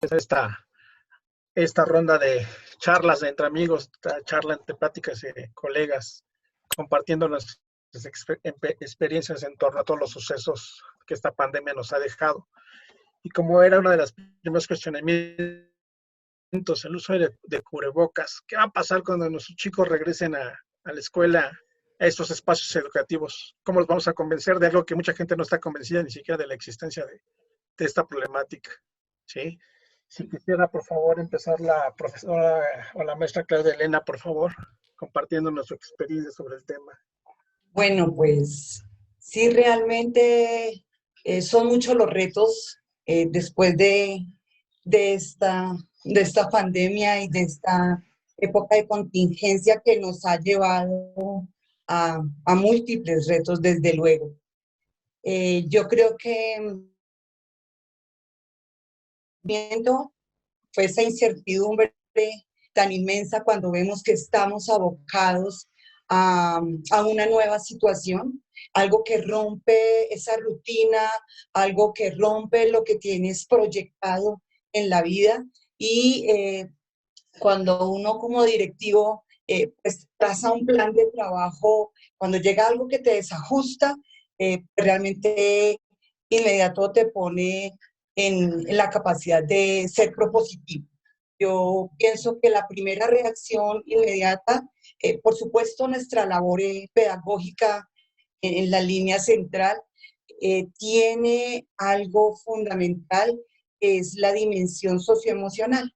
esta, esta ronda de charlas entre amigos, esta charla entre pláticas y colegas, compartiendo nuestras experiencias en torno a todos los sucesos que esta pandemia nos ha dejado. Y como era uno de los primeros cuestionamientos, el uso de cubrebocas, ¿qué va a pasar cuando nuestros chicos regresen a la escuela, a estos espacios educativos? ¿Cómo los vamos a convencer de algo que mucha gente no está convencida ni siquiera de la existencia de esta problemática? ¿Sí? Si quisiera, por favor, empezar la profesora o la maestra Claudia Elena, por favor, compartiendo nuestra experiencia sobre el tema. Bueno, pues sí, realmente son muchos los retos después de esta pandemia y de esta época de contingencia que nos ha llevado a múltiples retos, desde luego. Yo creo que viendo fue esa incertidumbre tan inmensa cuando vemos que estamos abocados a una nueva situación, algo que rompe esa rutina, algo que rompe lo que tienes proyectado en la vida y cuando uno como directivo pues traza un plan de trabajo, cuando llega algo que te desajusta, realmente inmediato te pone en la capacidad de ser propositivo. Yo pienso que la primera reacción inmediata, por supuesto, nuestra labor pedagógica en la línea central, tiene algo fundamental, que es la dimensión socioemocional.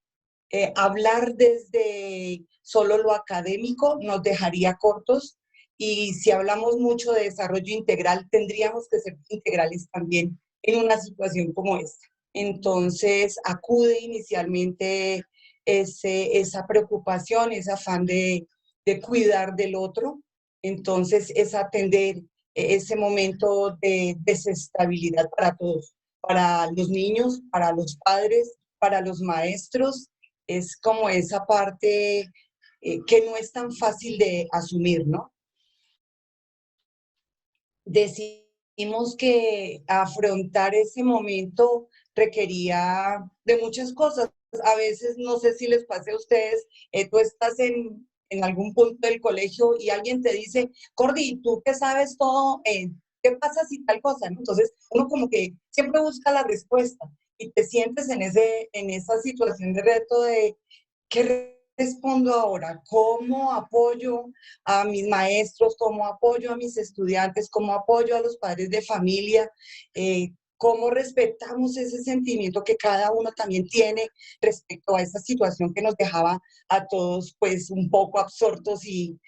Hablar desde solo lo académico nos dejaría cortos y si hablamos mucho de desarrollo integral, tendríamos que ser integrales también en una situación como esta. Entonces, acude inicialmente esa preocupación, ese afán de cuidar del otro. Entonces, es atender ese momento de desestabilidad para todos, para los niños, para los padres, para los maestros. Es como esa parte que no es tan fácil de asumir, ¿no? Decidimos que afrontar ese momento requería de muchas cosas. A veces, no sé si les pase a ustedes, tú estás en algún punto del colegio y alguien te dice, Cordy, tú que sabes todo, ¿qué pasa si tal cosa? ¿No? Entonces, uno como que siempre busca la respuesta y te sientes en esa situación de reto de ¿qué respondo ahora? ¿Cómo apoyo a mis maestros? ¿Cómo apoyo a mis estudiantes? ¿Cómo apoyo a los padres de familia? ¿Cómo respetamos ese sentimiento que cada uno también tiene respecto a esa situación que nos dejaba a todos pues un poco absortos y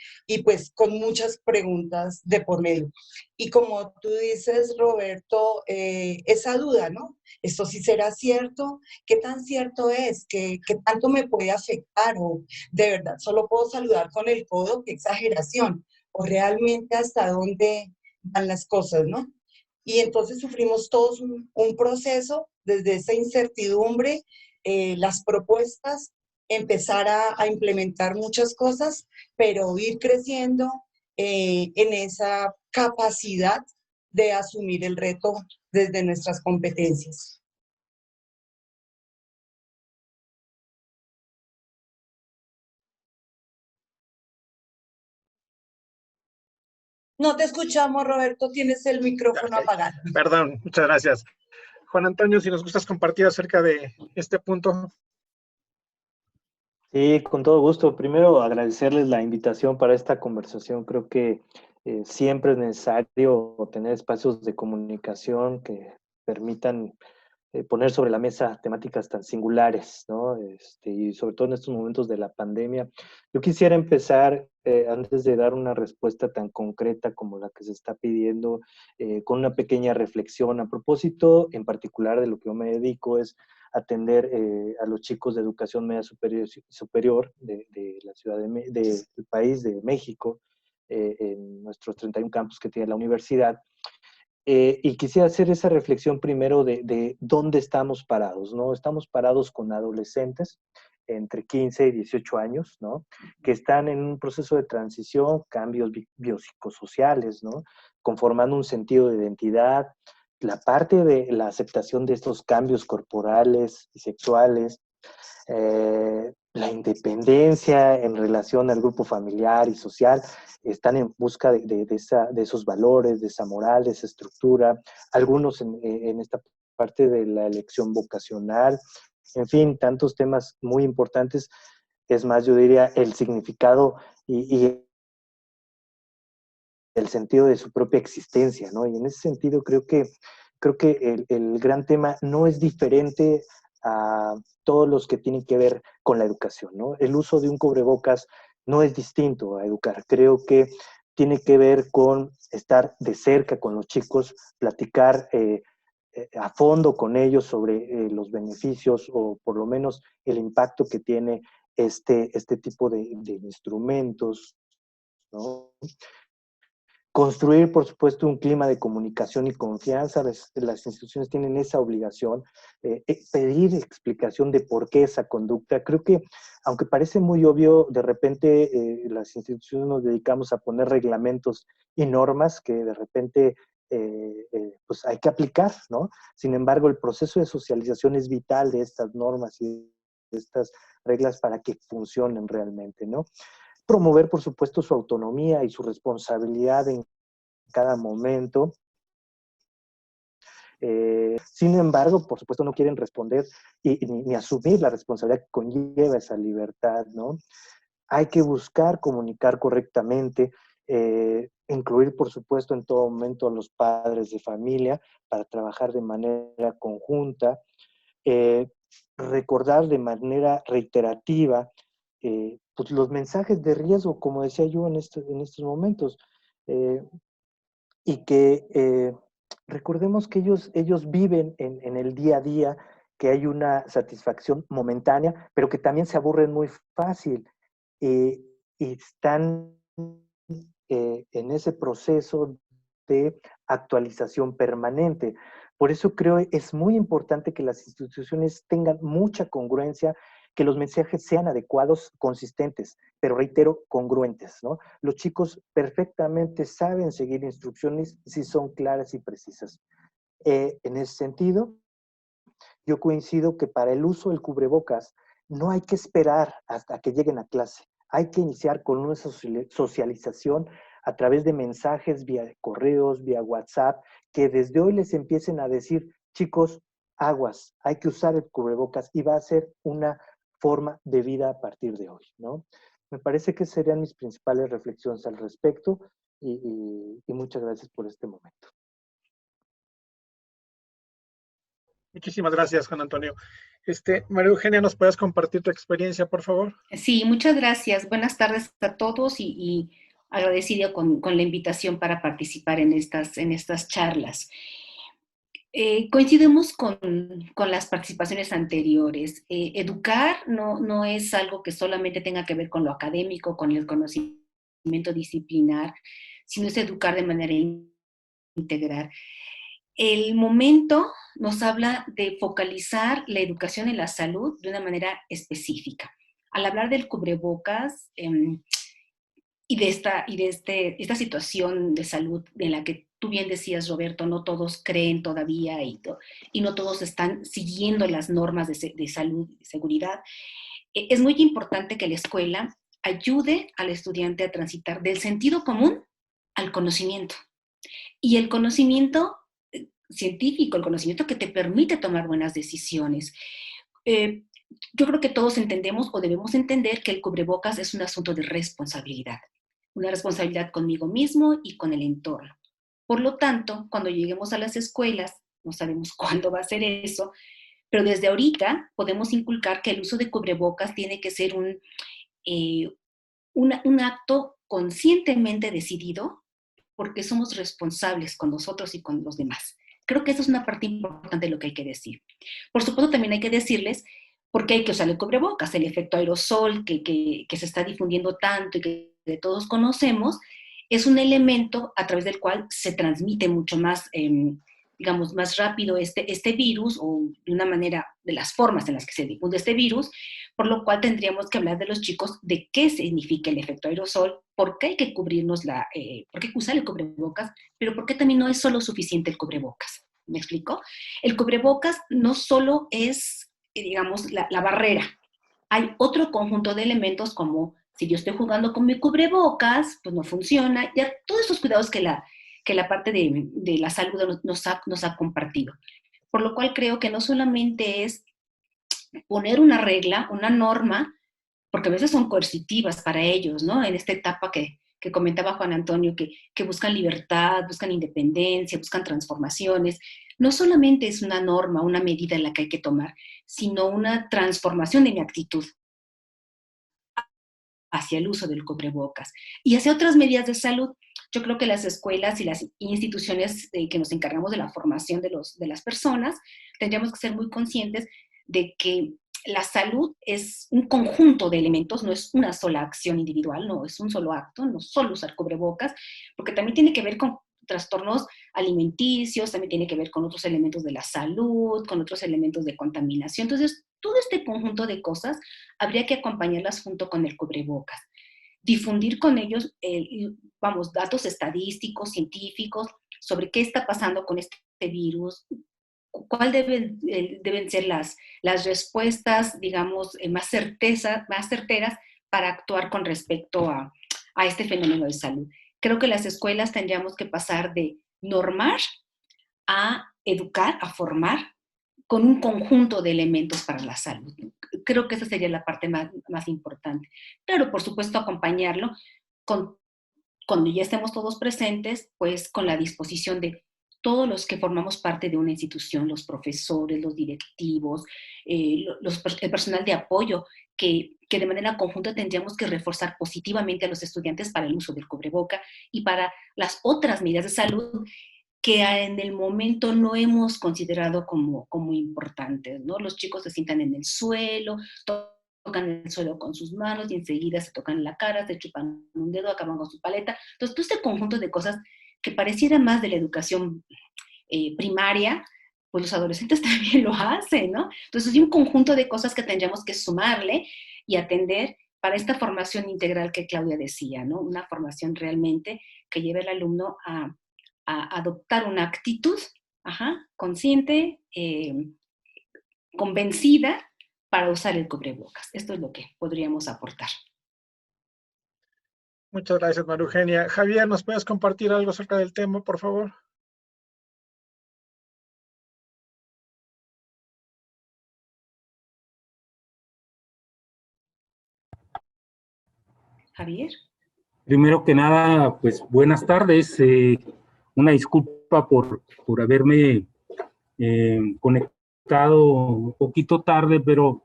pues con muchas preguntas de por medio? Y como tú dices, Roberto, esa duda, ¿no? ¿Esto sí será cierto? ¿Qué tan cierto es? ¿Qué tanto me puede afectar? ¿O de verdad solo puedo saludar con el codo? ¡Qué exageración! ¿O realmente hasta dónde van las cosas, no? Y entonces sufrimos todos un proceso desde esa incertidumbre, las propuestas, empezar a implementar muchas cosas, pero ir creciendo en esa capacidad de asumir el reto desde nuestras competencias. No te escuchamos, Roberto, tienes el micrófono Okay. apagado. Perdón, muchas gracias. Juan Antonio, si nos gustas compartir acerca de este punto. Sí, con todo gusto. Primero, agradecerles la invitación para esta conversación. Creo que siempre es necesario tener espacios de comunicación que permitan poner sobre la mesa temáticas tan singulares, ¿no? Y sobre todo en estos momentos de la pandemia. Yo quisiera empezar, antes de dar una respuesta tan concreta como la que se está pidiendo, con una pequeña reflexión a propósito, en particular de lo que yo me dedico, es atender a los chicos de educación media superior de la ciudad del país, de México, en nuestros 31 campus que tiene la universidad. Y quisiera hacer esa reflexión primero de dónde estamos parados, ¿no? Estamos parados con adolescentes entre 15 y 18 años, ¿no? Que están en un proceso de transición, cambios biopsicosociales, ¿no? Conformando un sentido de identidad, la parte de la aceptación de estos cambios corporales y sexuales, la independencia en relación al grupo familiar y social, están en busca de esos valores, de esa moral, de esa estructura, algunos en esta parte de la elección vocacional, en fin, tantos temas muy importantes. Es más, yo diría, el significado y el sentido de su propia existencia, ¿no? Y en ese sentido creo que el gran tema no es diferente a todos los que tienen que ver con la educación, ¿no? El uso de un cubrebocas no es distinto a educar. Creo que tiene que ver con estar de cerca con los chicos, platicar a fondo con ellos sobre los beneficios o por lo menos el impacto que tiene este tipo de instrumentos, ¿no? Construir, por supuesto, un clima de comunicación y confianza. Las instituciones tienen esa obligación. Pedir explicación de por qué esa conducta. Creo que, aunque parece muy obvio, de repente las instituciones nos dedicamos a poner reglamentos y normas que de repente pues hay que aplicar, ¿no? Sin embargo, el proceso de socialización es vital de estas normas y de estas reglas para que funcionen realmente, ¿no? Promover, por supuesto, su autonomía y su responsabilidad en cada momento. Sin embargo, por supuesto, no quieren responder ni asumir la responsabilidad que conlleva esa libertad, ¿no? Hay que buscar comunicar correctamente, incluir, por supuesto, en todo momento a los padres de familia para trabajar de manera conjunta, eh, recordar de manera reiterativa pues los mensajes de riesgo, como decía yo en estos momentos, y que recordemos que ellos viven en el día a día, que hay una satisfacción momentánea, pero que también se aburren muy fácil y están en ese proceso de actualización permanente. Por eso creo es muy importante que las instituciones tengan mucha congruencia, que los mensajes sean adecuados, consistentes, pero reitero, congruentes, ¿no? Los chicos perfectamente saben seguir instrucciones si son claras y precisas. En ese sentido, yo coincido que para el uso del cubrebocas no hay que esperar hasta que lleguen a clase. Hay que iniciar con una socialización a través de mensajes vía correos, vía WhatsApp, que desde hoy les empiecen a decir, chicos, aguas, hay que usar el cubrebocas y va a ser una forma de vida a partir de hoy, ¿no? Me parece que serían mis principales reflexiones al respecto y muchas gracias por este momento. Muchísimas gracias, Juan Antonio. María Eugenia, ¿nos puedes compartir tu experiencia, por favor? Sí, muchas gracias. Buenas tardes a todos y agradecido con la invitación para participar en estas charlas. Coincidimos con las participaciones anteriores. Educar no es algo que solamente tenga que ver con lo académico, con el conocimiento disciplinar, sino es educar de manera integral. El momento nos habla de focalizar la educación en la salud de una manera específica. Al hablar del cubrebocas y de esta situación de salud en la que tú bien decías, Roberto, no todos creen todavía y no todos están siguiendo las normas de salud y seguridad, es muy importante que la escuela ayude al estudiante a transitar del sentido común al conocimiento. Y el conocimiento científico, el conocimiento que te permite tomar buenas decisiones. Yo creo que todos entendemos o debemos entender que el cubrebocas es un asunto de responsabilidad, una responsabilidad conmigo mismo y con el entorno. Por lo tanto, cuando lleguemos a las escuelas, no sabemos cuándo va a ser eso, pero desde ahorita podemos inculcar que el uso de cubrebocas tiene que ser un acto conscientemente decidido porque somos responsables con nosotros y con los demás. Creo que eso es una parte importante de lo que hay que decir. Por supuesto, también hay que decirles por qué hay que usar el cubrebocas, el efecto aerosol que se está difundiendo tanto y que todos conocemos, es un elemento a través del cual se transmite mucho más, digamos, más rápido este virus, o de una manera, de las formas en las que se difunde este virus, por lo cual tendríamos que hablar de los chicos de qué significa el efecto aerosol, por qué hay que cubrirnos por qué usar el cubrebocas, pero por qué también no es solo suficiente el cubrebocas. ¿Me explico? El cubrebocas no solo es, digamos, la barrera. Hay otro conjunto de elementos como si yo estoy jugando con mi cubrebocas, pues no funciona. Ya todos esos cuidados que la parte de la salud nos ha compartido. Por lo cual creo que no solamente es poner una regla, una norma, porque a veces son coercitivas para ellos, ¿no? En esta etapa que comentaba Juan Antonio, que buscan libertad, buscan independencia, buscan transformaciones. No solamente es una norma, una medida en la que hay que tomar, sino una transformación de mi actitud hacia el uso del cubrebocas y hacia otras medidas de salud. Yo creo que las escuelas y las instituciones que nos encargamos de la formación de las personas tendríamos que ser muy conscientes de que la salud es un conjunto de elementos, no es una sola acción individual, no es un solo acto, no solo usar cubrebocas, porque también tiene que ver con trastornos alimenticios, también tiene que ver con otros elementos de la salud, con otros elementos de contaminación. Entonces, todo este conjunto de cosas habría que acompañarlas junto con el cubrebocas. Difundir con ellos, datos estadísticos, científicos, sobre qué está pasando con este virus, cuál deben ser las respuestas, digamos, más certeras para actuar con respecto a este fenómeno de salud. Creo que las escuelas tendríamos que pasar de normar a educar, a formar, con un conjunto de elementos para la salud. Creo que esa sería la parte más importante. Claro, por supuesto, acompañarlo cuando ya estemos todos presentes, pues con la disposición de todos los que formamos parte de una institución, los profesores, los directivos, el personal de apoyo, que de manera conjunta tendríamos que reforzar positivamente a los estudiantes para el uso del cubreboca y para las otras medidas de salud que en el momento no hemos considerado como importantes, ¿no? Los chicos se sientan en el suelo, tocan el suelo con sus manos y enseguida se tocan la cara, se chupan un dedo, acaban con su paleta. Entonces, todo este conjunto de cosas que pareciera más de la educación primaria, pues los adolescentes también lo hacen, ¿no? Entonces, hay un conjunto de cosas que tendríamos que sumarle y atender para esta formación integral que Claudia decía, ¿no? Una formación realmente que lleve al alumno a adoptar una actitud consciente, convencida para usar el cubrebocas. Esto es lo que podríamos aportar. Muchas gracias, María Eugenia. Javier, ¿nos puedes compartir algo acerca del tema, por favor? Javier. Primero que nada, pues buenas tardes. Una disculpa por haberme conectado un poquito tarde, pero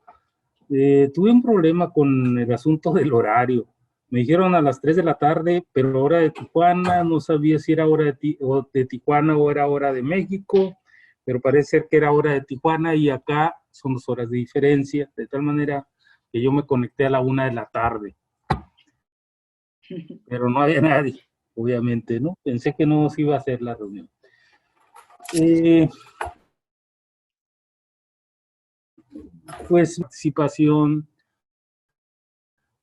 tuve un problema con el asunto del horario. Me dijeron a las 3 de la tarde, pero hora de Tijuana, no sabía si era hora de Tijuana o era hora de México, pero parece ser que era hora de Tijuana y acá son 2 horas de diferencia, de tal manera que yo me conecté a la 1 de la tarde. Pero no había nadie, obviamente, ¿no? Pensé que no se iba a hacer la reunión. Pues participación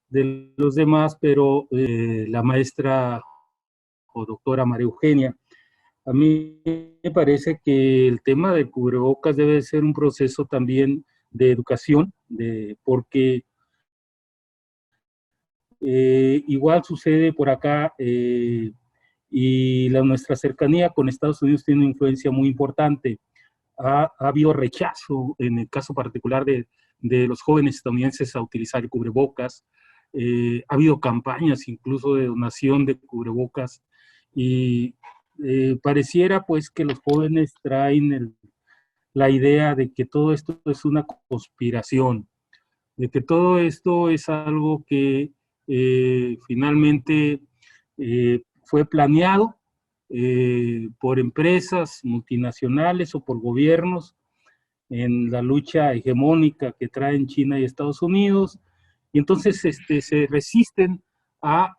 de los demás, pero la maestra o doctora María Eugenia, a mí me parece que el tema del cubrebocas debe ser un proceso también de educación, porque igual sucede por acá y nuestra cercanía con Estados Unidos tiene una influencia muy importante. Ha habido rechazo, en el caso particular de los jóvenes estadounidenses, a utilizar el cubrebocas. Ha habido campañas incluso de donación de cubrebocas y pareciera pues que los jóvenes traen la idea de que todo esto es una conspiración, de que todo esto es algo que finalmente fue planeado por empresas multinacionales o por gobiernos en la lucha hegemónica que traen China y Estados Unidos, y entonces se resisten a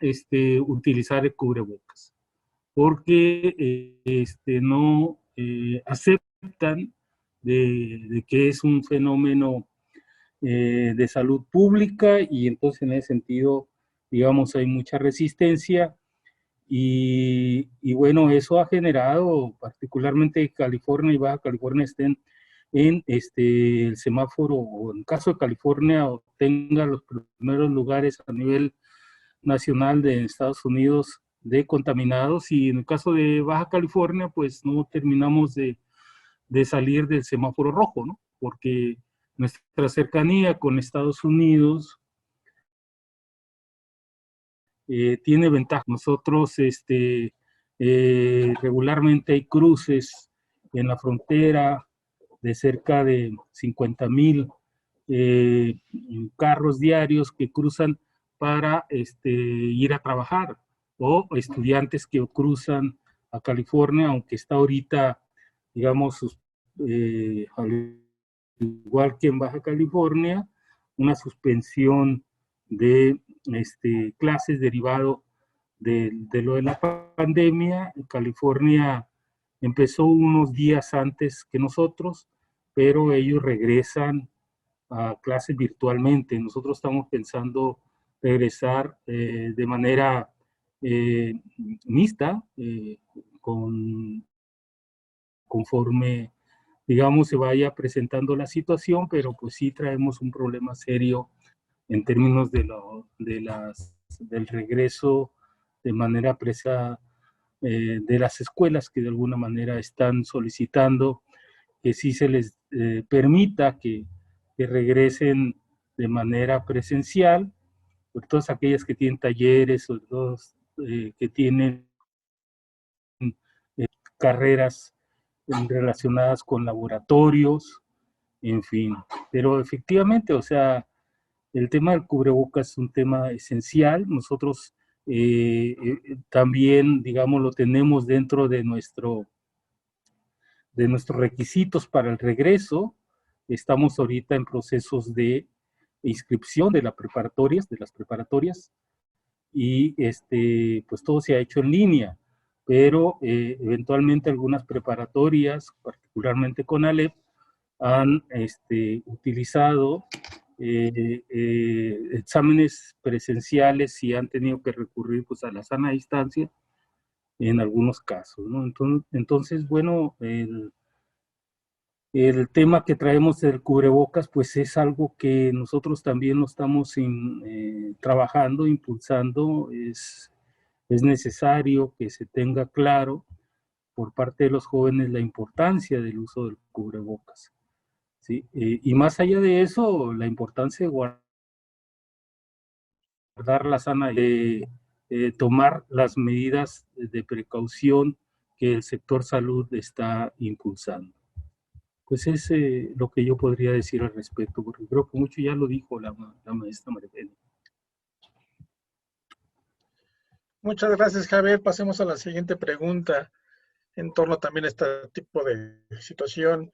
utilizar el cubrebocas, porque no aceptan de que es un fenómeno de salud pública, y entonces en ese sentido, digamos, hay mucha resistencia. Y bueno, eso ha generado, particularmente California y Baja California estén en el semáforo, o en el caso de California, obtenga los primeros lugares a nivel nacional de Estados Unidos de contaminados, y en el caso de Baja California, pues no terminamos de salir del semáforo rojo, ¿no? Porque nuestra cercanía con Estados Unidos tiene ventaja. Nosotros regularmente hay cruces en la frontera de cerca de 50,000 carros diarios que cruzan para ir a trabajar, o estudiantes que cruzan a California, aunque está ahorita, digamos, al igual que en Baja California, una suspensión de clases derivado de lo de la pandemia. En California empezó unos días antes que nosotros, pero ellos regresan a clases virtualmente. Nosotros estamos pensando regresar de manera mixta, conforme, digamos, se vaya presentando la situación, pero pues sí traemos un problema serio en términos del regreso de manera presa de las escuelas, que de alguna manera están solicitando que sí se les permita que regresen de manera presencial, por todas aquellas que tienen talleres, o todos que tienen carreras relacionadas con laboratorios, en fin. Pero efectivamente, o sea, el tema del cubrebocas es un tema esencial. Nosotros también, digamos, lo tenemos dentro de nuestros requisitos para el regreso. Estamos ahorita en procesos de inscripción de las preparatorias, y pues todo se ha hecho en línea, pero eventualmente algunas preparatorias, particularmente con Alep, han utilizado exámenes presenciales y han tenido que recurrir pues a la sana distancia en algunos casos, ¿no? Entonces bueno, el tema que traemos del cubrebocas, pues es algo que nosotros también lo estamos trabajando, impulsando. Es necesario que se tenga claro por parte de los jóvenes la importancia del uso del cubrebocas, ¿sí? Y más allá de eso, la importancia de guardar la sana, tomar las medidas de precaución que el sector salud está impulsando. Pues es lo que yo podría decir al respecto, porque creo que mucho ya lo dijo la maestra Maribel. Muchas gracias, Javier. Pasemos a la siguiente pregunta en torno también a este tipo de situación.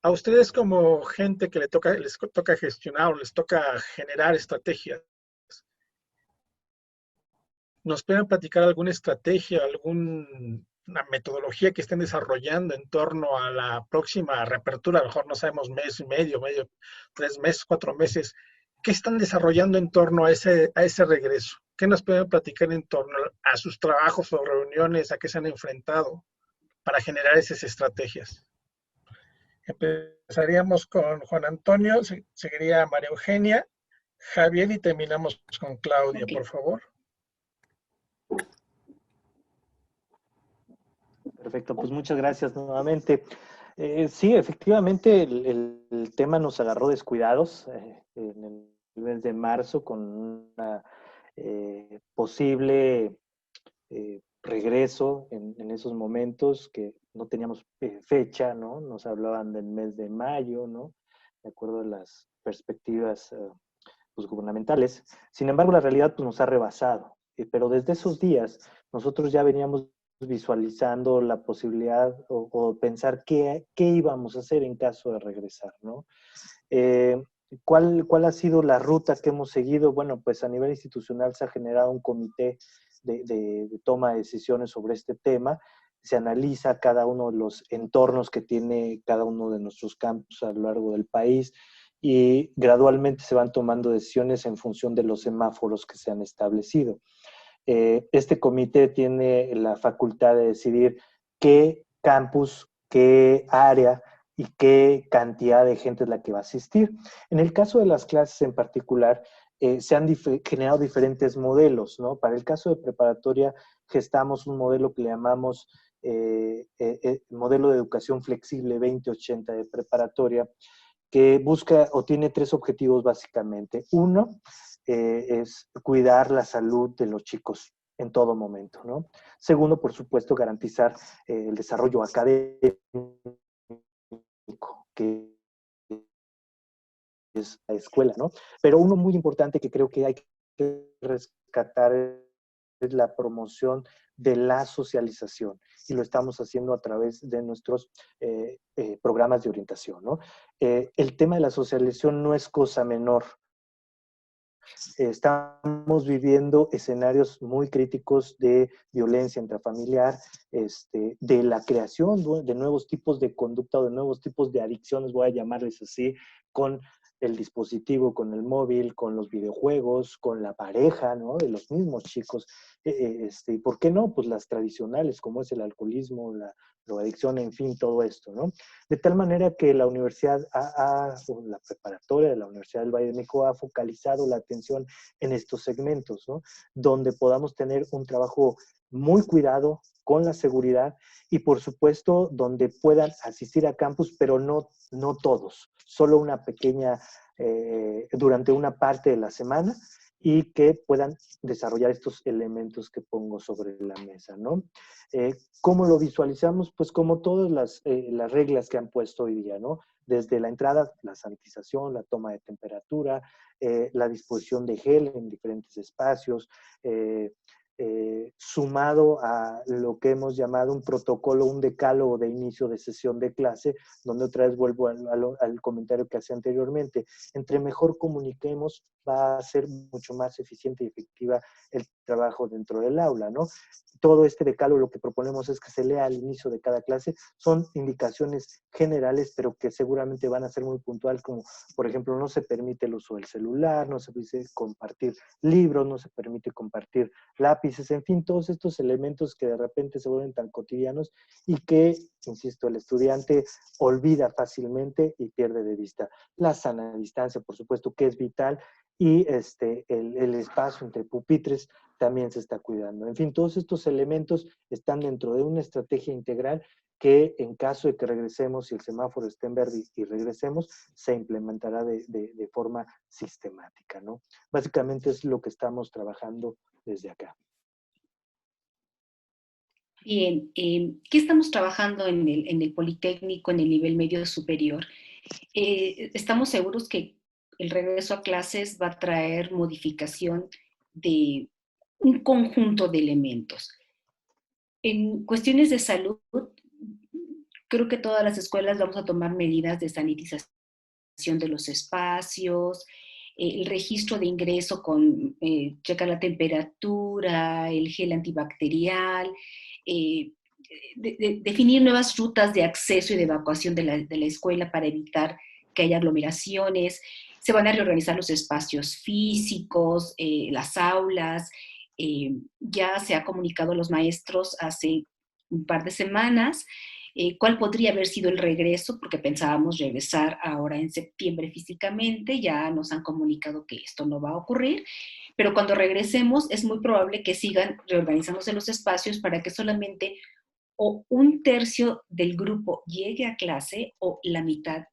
A ustedes como gente que les toca gestionar o les toca generar estrategias, ¿nos pueden platicar alguna estrategia, alguna metodología que estén desarrollando en torno a la próxima reapertura? A lo mejor no sabemos, mes y medio, 3 meses, 4 meses. ¿Qué están desarrollando en torno a ese regreso? ¿Qué nos pueden platicar en torno a sus trabajos o reuniones, a qué se han enfrentado para generar esas estrategias? Empezaríamos con Juan Antonio, seguiría María Eugenia, Javier y terminamos con Claudia, Okay. por favor. Perfecto, pues muchas gracias nuevamente. Sí, efectivamente el tema nos agarró descuidados en el mes de marzo con una posible regreso en esos momentos que no teníamos fecha, ¿no? Nos hablaban del mes de mayo, ¿no? De acuerdo a las perspectivas pues, gubernamentales. Sin embargo, la realidad pues, nos ha rebasado. Pero desde esos días nosotros ya veníamos visualizando la posibilidad o pensar qué íbamos a hacer en caso de regresar, ¿no? ¿Cuál ha sido la ruta que hemos seguido? Bueno, pues a nivel institucional se ha generado un comité de toma de decisiones sobre este tema. Se analiza cada uno de los entornos que tiene cada uno de nuestros campus a lo largo del país y gradualmente se van tomando decisiones en función de los semáforos que se han establecido. este comité tiene la facultad de decidir qué campus, qué área y qué cantidad de gente es la que va a asistir. En el caso de las clases en particular, se han generado diferentes modelos, ¿no? Para el caso de preparatoria, gestamos un modelo que le llamamos modelo de educación flexible 2080 de preparatoria, que busca o tiene tres objetivos básicamente. Uno, es cuidar la salud de los chicos en todo momento, ¿no? Segundo, por supuesto, garantizar el desarrollo académico, que es la escuela, ¿no? Pero uno muy importante que creo que hay que rescatar es la promoción de la socialización, y lo estamos haciendo a través de nuestros programas de orientación, ¿no? El tema de la socialización no es cosa menor. Estamos viviendo escenarios muy críticos de violencia intrafamiliar, de la creación de nuevos tipos de conducta o de nuevos tipos de adicciones, voy a llamarles así, con el dispositivo, con el móvil, con los videojuegos, con la pareja, ¿no? De los mismos chicos. ¿Y por qué no? Pues las tradicionales, como es el alcoholismo, la drogadicción, en fin, todo esto, ¿no? De tal manera que la universidad, o la preparatoria de la Universidad del Valle de México ha focalizado la atención en estos segmentos, ¿no? Donde podamos tener un trabajo muy cuidado con la seguridad y, por supuesto, donde puedan asistir a campus, pero no todos, solo una pequeña, durante una parte de la semana, y que puedan desarrollar estos elementos que pongo sobre la mesa, ¿no? ¿Cómo lo visualizamos? Pues como todas las reglas que han puesto hoy día, ¿no? Desde la entrada, la sanitización, la toma de temperatura, la disposición de gel en diferentes espacios, sumado a lo que hemos llamado un protocolo, un decálogo de inicio de sesión de clase, donde otra vez vuelvo al comentario que hacía anteriormente. Entre mejor comuniquemos, va a ser mucho más eficiente y efectiva el trabajo dentro del aula, ¿no? Todo este decálogo lo que proponemos es que se lea al inicio de cada clase. Son indicaciones generales, pero que seguramente van a ser muy puntuales, como por ejemplo, no se permite el uso del celular, no se permite compartir libros, no se permite compartir lápices, en fin, todos estos elementos que de repente se vuelven tan cotidianos y que, insisto, el estudiante olvida fácilmente y pierde de vista. La sana distancia, por supuesto, que es vital, y el espacio entre pupitres también se está cuidando. En fin, todos estos elementos están dentro de una estrategia integral que, en caso de que regresemos, si el semáforo está en verde y regresemos, se implementará de forma sistemática, ¿no? Básicamente es lo que estamos trabajando desde acá. Bien, ¿qué estamos trabajando en el Politécnico, en el nivel medio superior? Estamos seguros que el regreso a clases va a traer modificación de un conjunto de elementos. En cuestiones de salud, creo que todas las escuelas vamos a tomar medidas de sanitización de los espacios, el registro de ingreso con checar la temperatura, el gel antibacterial, definir nuevas rutas de acceso y de evacuación de la escuela para evitar que haya aglomeraciones. Se van a reorganizar los espacios físicos, las aulas. Ya se ha comunicado a los maestros hace un par de semanas cuál podría haber sido el regreso, porque pensábamos regresar ahora en septiembre físicamente. Ya nos han comunicado que esto no va a ocurrir, pero cuando regresemos es muy probable que sigan reorganizándose los espacios para que solamente o un tercio del grupo llegue a clase o la mitad.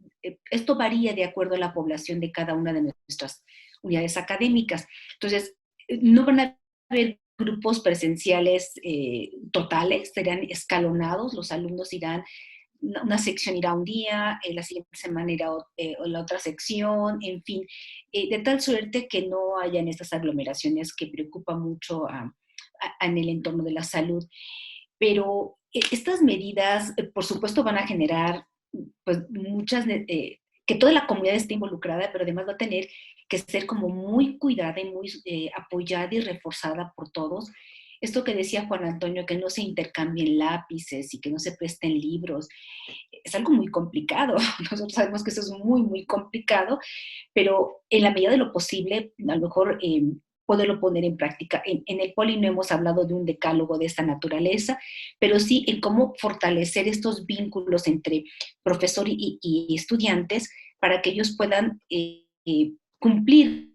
Esto varía de acuerdo a la población de cada una de nuestras unidades académicas. Entonces, no van a haber grupos presenciales totales, serán escalonados, los alumnos irán, una sección irá un día, la siguiente semana irá la otra sección, en fin, de tal suerte que no hayan estas aglomeraciones que preocupan mucho en el entorno de la salud. Pero estas medidas, por supuesto, van a generar pues, que toda la comunidad esté involucrada, pero además va a tener que ser como muy cuidada y muy apoyada y reforzada por todos. Esto que decía Juan Antonio, que no se intercambien lápices y que no se presten libros, es algo muy complicado. Nosotros sabemos que eso es muy, muy complicado, pero en la medida de lo posible, a lo mejor poderlo poner en práctica. En el Poli no hemos hablado de un decálogo de esta naturaleza, pero sí en cómo fortalecer estos vínculos entre profesor y estudiantes para que ellos puedan cumplir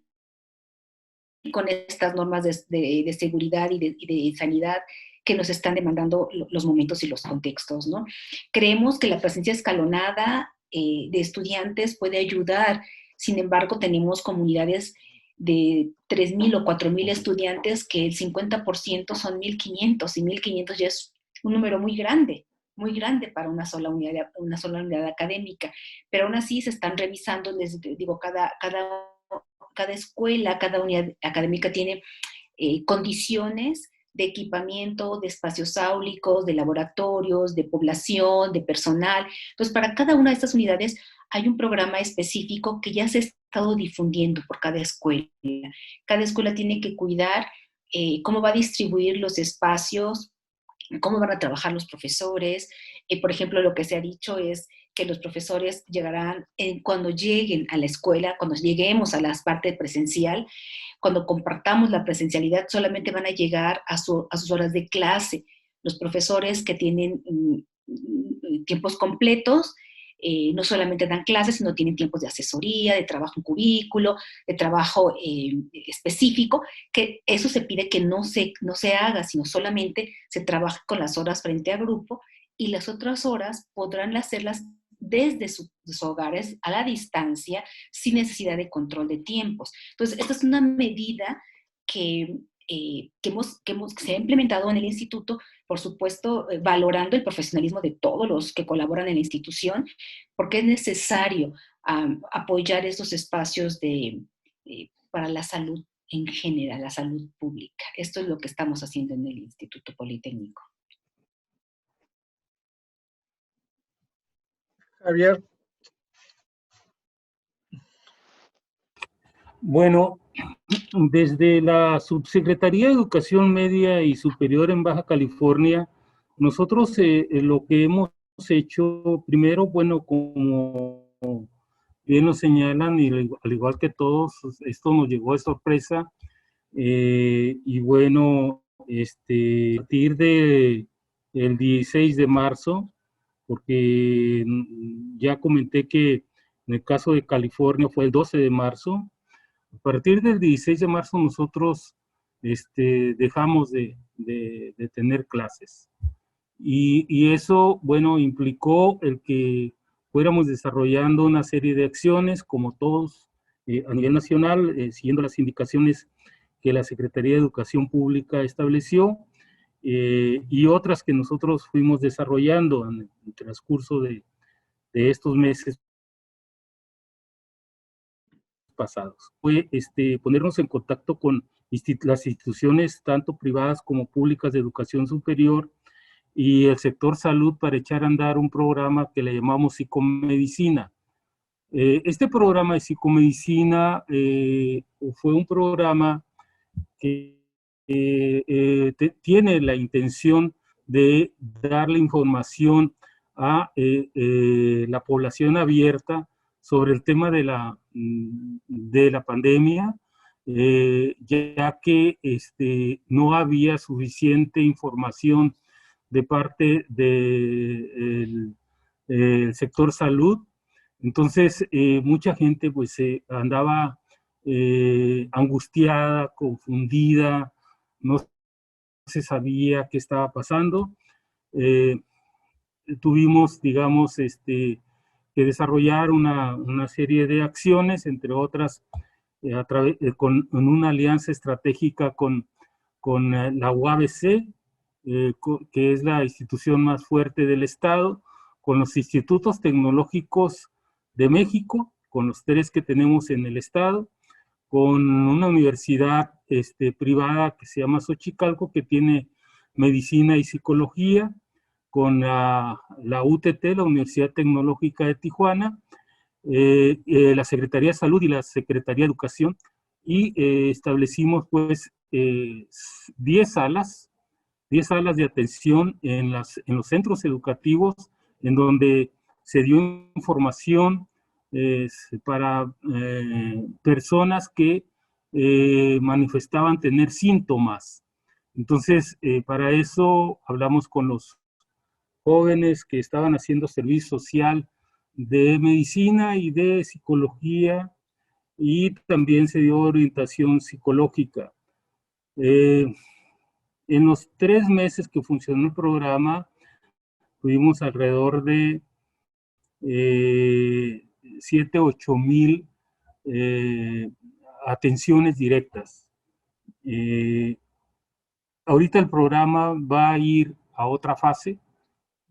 con estas normas de seguridad y de sanidad que nos están demandando los momentos y los contextos, ¿no? Creemos que la presencia escalonada de estudiantes puede ayudar. Sin embargo, tenemos comunidades de 3,000 o 4,000 estudiantes que el 50% son 1,500, y 1,500 ya es un número muy grande para una sola unidad académica. Pero aún así se están revisando, les digo, cada escuela, cada unidad académica tiene condiciones de equipamiento, de espacios áulicos, de laboratorios, de población, de personal. Entonces, para cada una de estas unidades hay un programa específico que ya se ha estado difundiendo por cada escuela. Cada escuela tiene que cuidar cómo va a distribuir los espacios, cómo van a trabajar los profesores. Por ejemplo, lo que se ha dicho es que los profesores llegarán cuando lleguen a la escuela, cuando lleguemos a la parte presencial, cuando compartamos la presencialidad, solamente van a llegar a sus horas de clase. Los profesores que tienen tiempos completos, no solamente dan clases, sino tienen tiempos de asesoría, de trabajo en cubículo, de trabajo específico, que eso se pide que no se haga, sino solamente se trabaja con las horas frente a grupo, y las otras horas podrán hacerlas desde sus hogares a la distancia, sin necesidad de control de tiempos. Entonces, esta es una medida que se ha implementado en el instituto, por supuesto, valorando el profesionalismo de todos los que colaboran en la institución, porque es necesario apoyar estos espacios para la salud en general, la salud pública. Esto es lo que estamos haciendo en el Instituto Politécnico. Javier. Bueno, desde la Subsecretaría de Educación Media y Superior en Baja California, nosotros lo que hemos hecho, primero, bueno, como bien nos señalan, y al igual que todos, esto nos llegó de sorpresa, y bueno, a partir del 16 de marzo, porque ya comenté que en el caso de California fue el 12 de marzo, a partir del 16 de marzo nosotros dejamos de tener clases. Y eso, bueno, implicó el que fuéramos desarrollando una serie de acciones, como todos a nivel nacional, siguiendo las indicaciones que la Secretaría de Educación Pública estableció, y otras que nosotros fuimos desarrollando en el transcurso de estos meses pasados. Fue ponernos en contacto con las instituciones tanto privadas como públicas de educación superior y el sector salud para echar a andar un programa que le llamamos psicomedicina. Este programa de psicomedicina fue un programa que tiene la intención de darle información a la población abierta sobre el tema de la pandemia, ya que no había suficiente información de parte del sector salud. Entonces, mucha gente pues andaba angustiada, confundida, no se sabía qué estaba pasando. Tuvimos, digamos, que desarrollar una serie de acciones, entre otras, con una alianza estratégica con la UABC, que es la institución más fuerte del Estado, con los institutos tecnológicos de México, con los 3 que tenemos en el Estado, con una universidad privada que se llama Xochicalco, que tiene medicina y psicología, con la UTT, la Universidad Tecnológica de Tijuana, la Secretaría de Salud y la Secretaría de Educación, y establecimos pues 10 salas de atención en los centros educativos, en donde se dio información para personas que manifestaban tener síntomas. Entonces, para eso hablamos con los jóvenes que estaban haciendo servicio social de medicina y de psicología, y también se dio orientación psicológica. En los 3 meses que funcionó el programa, tuvimos alrededor de 7, 8 mil atenciones directas. Ahorita el programa va a ir a otra fase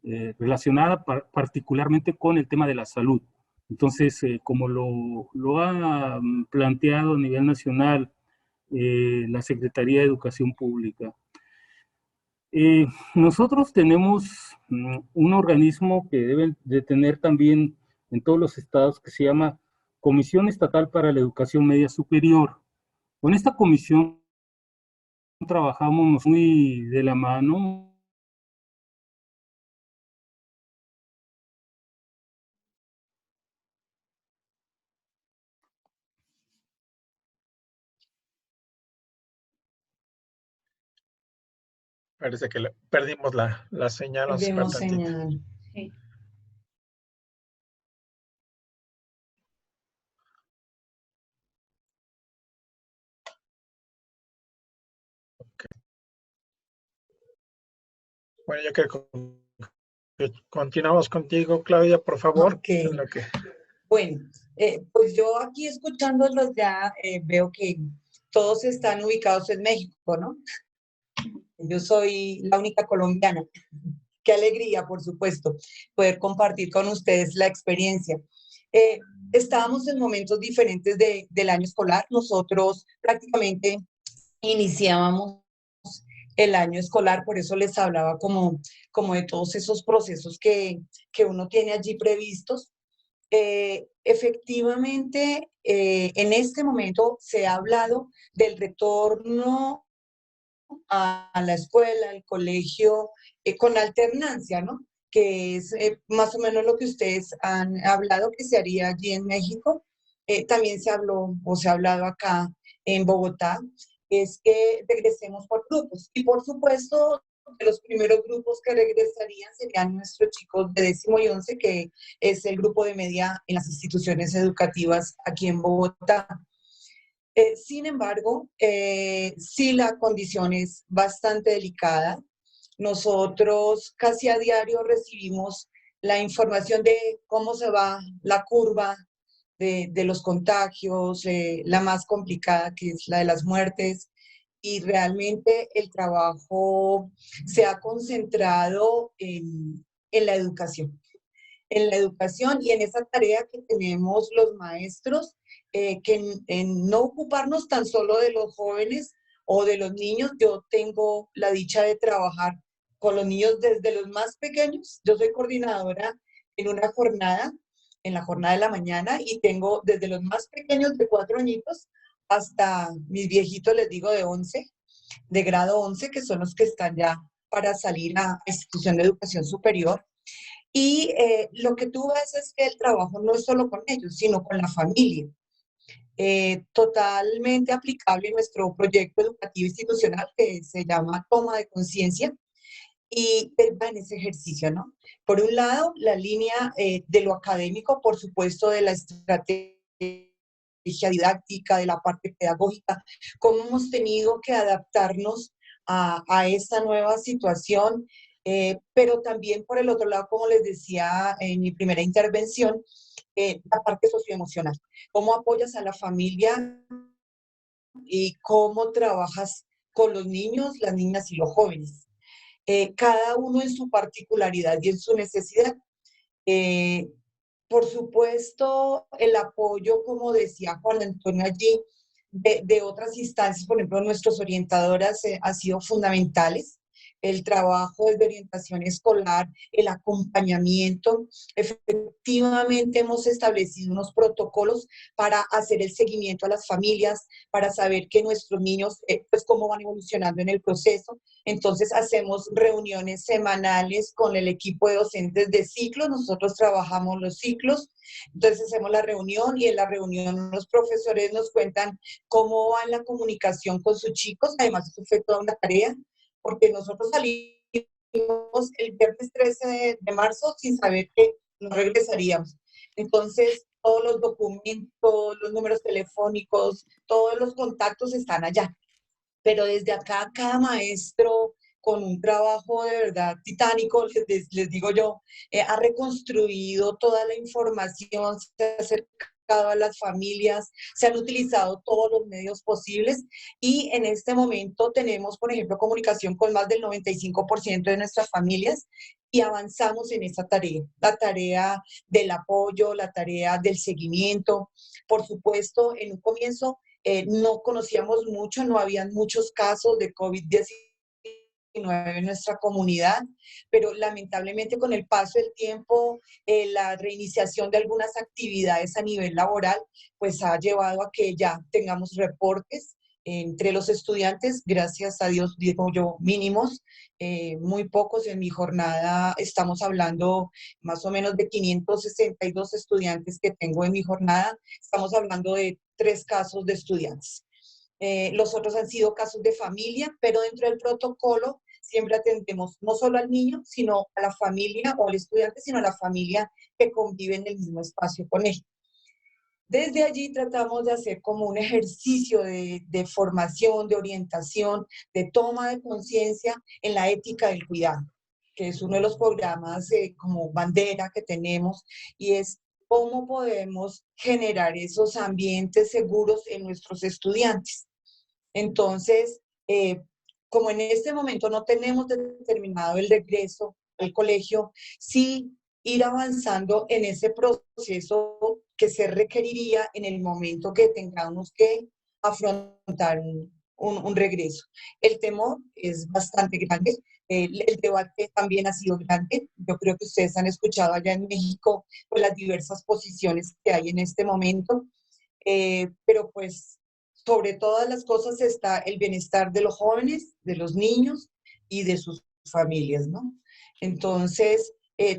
relacionada particularmente con el tema de la salud. Entonces, como lo ha planteado a nivel nacional la Secretaría de Educación Pública, nosotros tenemos un organismo que deben de tener también en todos los estados, que se llama Comisión Estatal para la Educación Media Superior. Con esta comisión trabajamos muy de la mano. Parece que perdimos la señal. Vamos a esperar Perdemos tantito. señal. Sí. Bueno, yo creo que continuamos contigo, Claudia, por favor. Ok. En lo que... Bueno, pues yo aquí escuchándolos ya veo que todos están ubicados en México, ¿no? Yo soy la única colombiana. Qué alegría, por supuesto, poder compartir con ustedes la experiencia. Estábamos en momentos diferentes del año escolar. Nosotros prácticamente iniciábamos el año escolar, por eso les hablaba como de todos esos procesos que uno tiene allí previstos. Efectivamente, en este momento se ha hablado del retorno a la escuela, al colegio, con alternancia, ¿no? Que es más o menos lo que ustedes han hablado que se haría allí en México. También se habló o se ha hablado acá en Bogotá, es que regresemos por grupos. Y por supuesto, los primeros grupos que regresarían serían nuestros chicos de 10º y 11º, que es el grupo de media en las instituciones educativas aquí en Bogotá. Sin embargo, sí la condición es bastante delicada. Nosotros casi a diario recibimos la información de cómo se va la curva de los contagios, la más complicada que es la de las muertes, y realmente el trabajo se ha concentrado en la educación. En la educación y en esa tarea que tenemos los maestros, que en no ocuparnos tan solo de los jóvenes o de los niños. Yo tengo la dicha de trabajar con los niños desde los más pequeños. Yo soy coordinadora en una jornada, en la jornada de la mañana, y tengo desde los más pequeños de 4 añitos hasta mis viejitos, les digo, de 11, de grado 11, que son los que están ya para salir a institución de educación superior. Y lo que tú ves es que el trabajo no es solo con ellos, sino con la familia. Totalmente aplicable en nuestro proyecto educativo institucional que se llama Toma de Conciencia, y va en ese ejercicio, ¿no? Por un lado, la línea de lo académico, por supuesto, de la estrategia didáctica, de la parte pedagógica, cómo hemos tenido que adaptarnos a esta nueva situación, pero también por el otro lado, como les decía en mi primera intervención, la parte socioemocional. ¿Cómo apoyas a la familia y cómo trabajas con los niños, las niñas y los jóvenes? Cada uno en su particularidad y en su necesidad. Por supuesto, el apoyo, como decía Juan Antonio allí, de otras instancias, por ejemplo, nuestras orientadoras han sido fundamentales. el trabajo de orientación escolar, el acompañamiento. Efectivamente, hemos establecido unos protocolos para hacer el seguimiento a las familias, para saber que nuestros niños, pues cómo van evolucionando en el proceso. Entonces, hacemos reuniones semanales con el equipo de docentes de ciclos. Nosotros trabajamos los ciclos. Entonces, hacemos la reunión y en la reunión los profesores nos cuentan cómo va la comunicación con sus chicos. Además, eso fue toda una tarea, porque nosotros salimos el viernes 13 de marzo sin saber que no regresaríamos. Entonces, todos los documentos, los números telefónicos, todos los contactos están allá. Pero desde acá, cada maestro, con un trabajo de verdad titánico, les digo yo, ha reconstruido toda la información, se ha acercado a las familias, se han utilizado todos los medios posibles y en este momento tenemos, por ejemplo, comunicación con más del 95% de nuestras familias y avanzamos en esa tarea, la tarea del apoyo, la tarea del seguimiento. Por supuesto, en un comienzo no conocíamos mucho, no habían muchos casos de COVID-19 en nuestra comunidad, pero lamentablemente con el paso del tiempo, la reiniciación de algunas actividades a nivel laboral, pues ha llevado a que ya tengamos reportes entre los estudiantes, gracias a Dios, digo yo, mínimos, muy pocos. En mi jornada estamos hablando más o menos de 562 estudiantes que tengo en mi jornada, estamos hablando de 3 casos de estudiantes. Los otros han sido casos de familia, pero dentro del protocolo siempre atendemos no solo al niño, sino a la familia o al estudiante, sino a la familia que convive en el mismo espacio con él. Desde allí tratamos de hacer como un ejercicio de formación, de orientación, de toma de conciencia en la ética del cuidado, que es uno de los programas como bandera que tenemos, y es cómo podemos generar esos ambientes seguros en nuestros estudiantes. Entonces, como en este momento no tenemos determinado el regreso al colegio, sí ir avanzando en ese proceso que se requeriría en el momento que tengamos que afrontar un regreso. El temor es bastante grande, el debate también ha sido grande. Yo creo que ustedes han escuchado allá en México pues, las diversas posiciones que hay en este momento, pero pues sobre todas las cosas está el bienestar de los jóvenes, de los niños y de sus familias, ¿no? Entonces,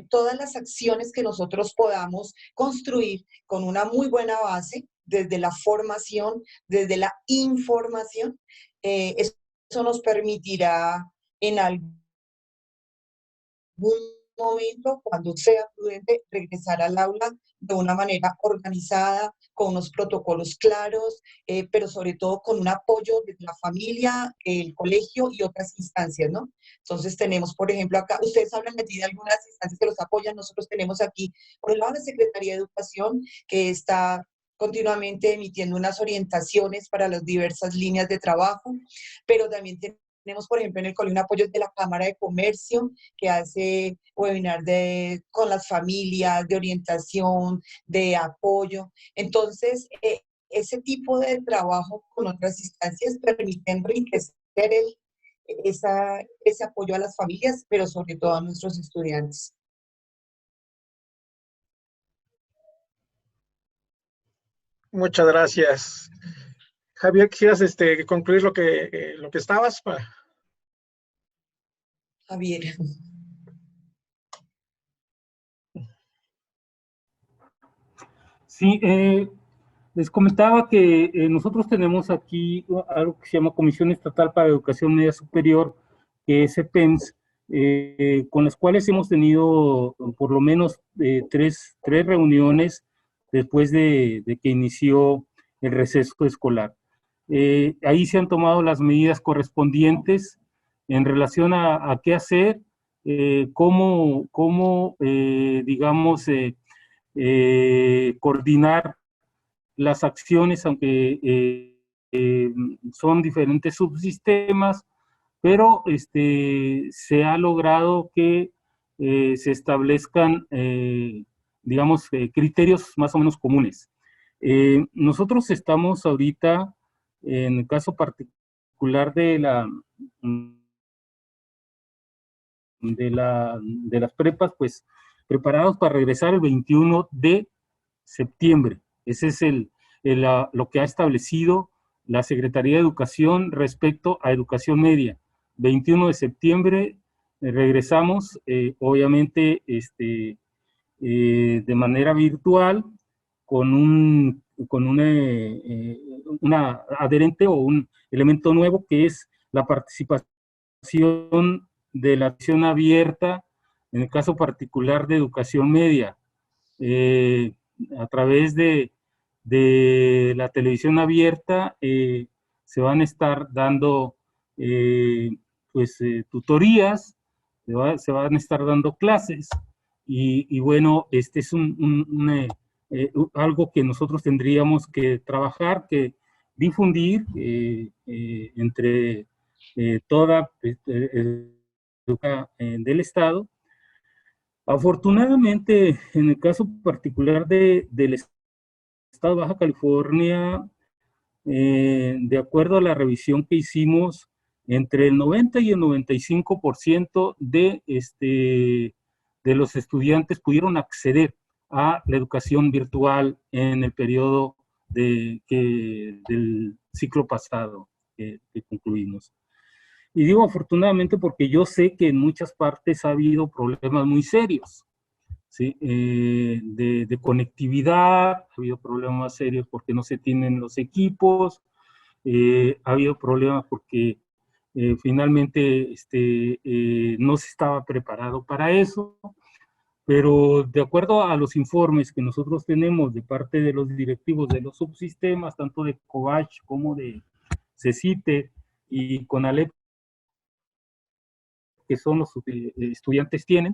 todas las acciones que nosotros podamos construir con una muy buena base, desde la formación, desde la información, eso nos permitirá en algún momento, cuando sea prudente, regresar al aula de una manera organizada, con unos protocolos claros, pero sobre todo con un apoyo de la familia, el colegio y otras instancias, ¿no? Entonces tenemos, por ejemplo, acá, ustedes hablan de algunas instancias que los apoyan, nosotros tenemos aquí, por un lado, la Secretaría de Educación, que está continuamente emitiendo unas orientaciones para las diversas líneas de trabajo, pero también tenemos, por ejemplo, en el colegio un apoyo de la Cámara de Comercio, que hace webinar con las familias, de orientación, de apoyo. Entonces, ese tipo de trabajo con otras instancias permite enriquecer ese apoyo a las familias, pero sobre todo a nuestros estudiantes. Muchas gracias. Javier, ¿quisieras concluir lo que estabas? Javier. Sí, les comentaba que nosotros tenemos aquí algo que se llama Comisión Estatal para Educación Media Superior, que es EPEMS, con las cuales hemos tenido por lo menos tres reuniones después de que inició el receso escolar. Ahí se han tomado las medidas correspondientes en relación a qué hacer, cómo digamos, coordinar las acciones, aunque son diferentes subsistemas, pero se ha logrado que se establezcan, digamos, criterios más o menos comunes. Nosotros estamos ahorita, en el caso particular de la de las prepas, pues preparados para regresar el 21 de septiembre. Ese es lo que ha establecido la Secretaría de Educación respecto a educación media. 21 de septiembre regresamos, obviamente, de manera virtual, con una adherente o un elemento nuevo que es la participación de la acción abierta, en el caso particular de educación media, a través de la televisión abierta se van a estar dando tutorías, se van a estar dando clases y bueno, este es algo que nosotros tendríamos que trabajar, que difundir entre toda del Estado. Afortunadamente, en el caso particular del Estado de Baja California, de acuerdo a la revisión que hicimos, entre el 90 y el 95% de los estudiantes pudieron acceder a la educación virtual en el periodo del ciclo pasado que concluimos. Y digo afortunadamente porque yo sé que en muchas partes ha habido problemas muy serios, ¿sí? De conectividad, ha habido problemas serios porque no se tienen los equipos, ha habido problemas porque finalmente no se estaba preparado para eso, pero de acuerdo a los informes que nosotros tenemos de parte de los directivos de los subsistemas, tanto de COVACH como de CECITE y CONALEP, que son los estudiantes tienen,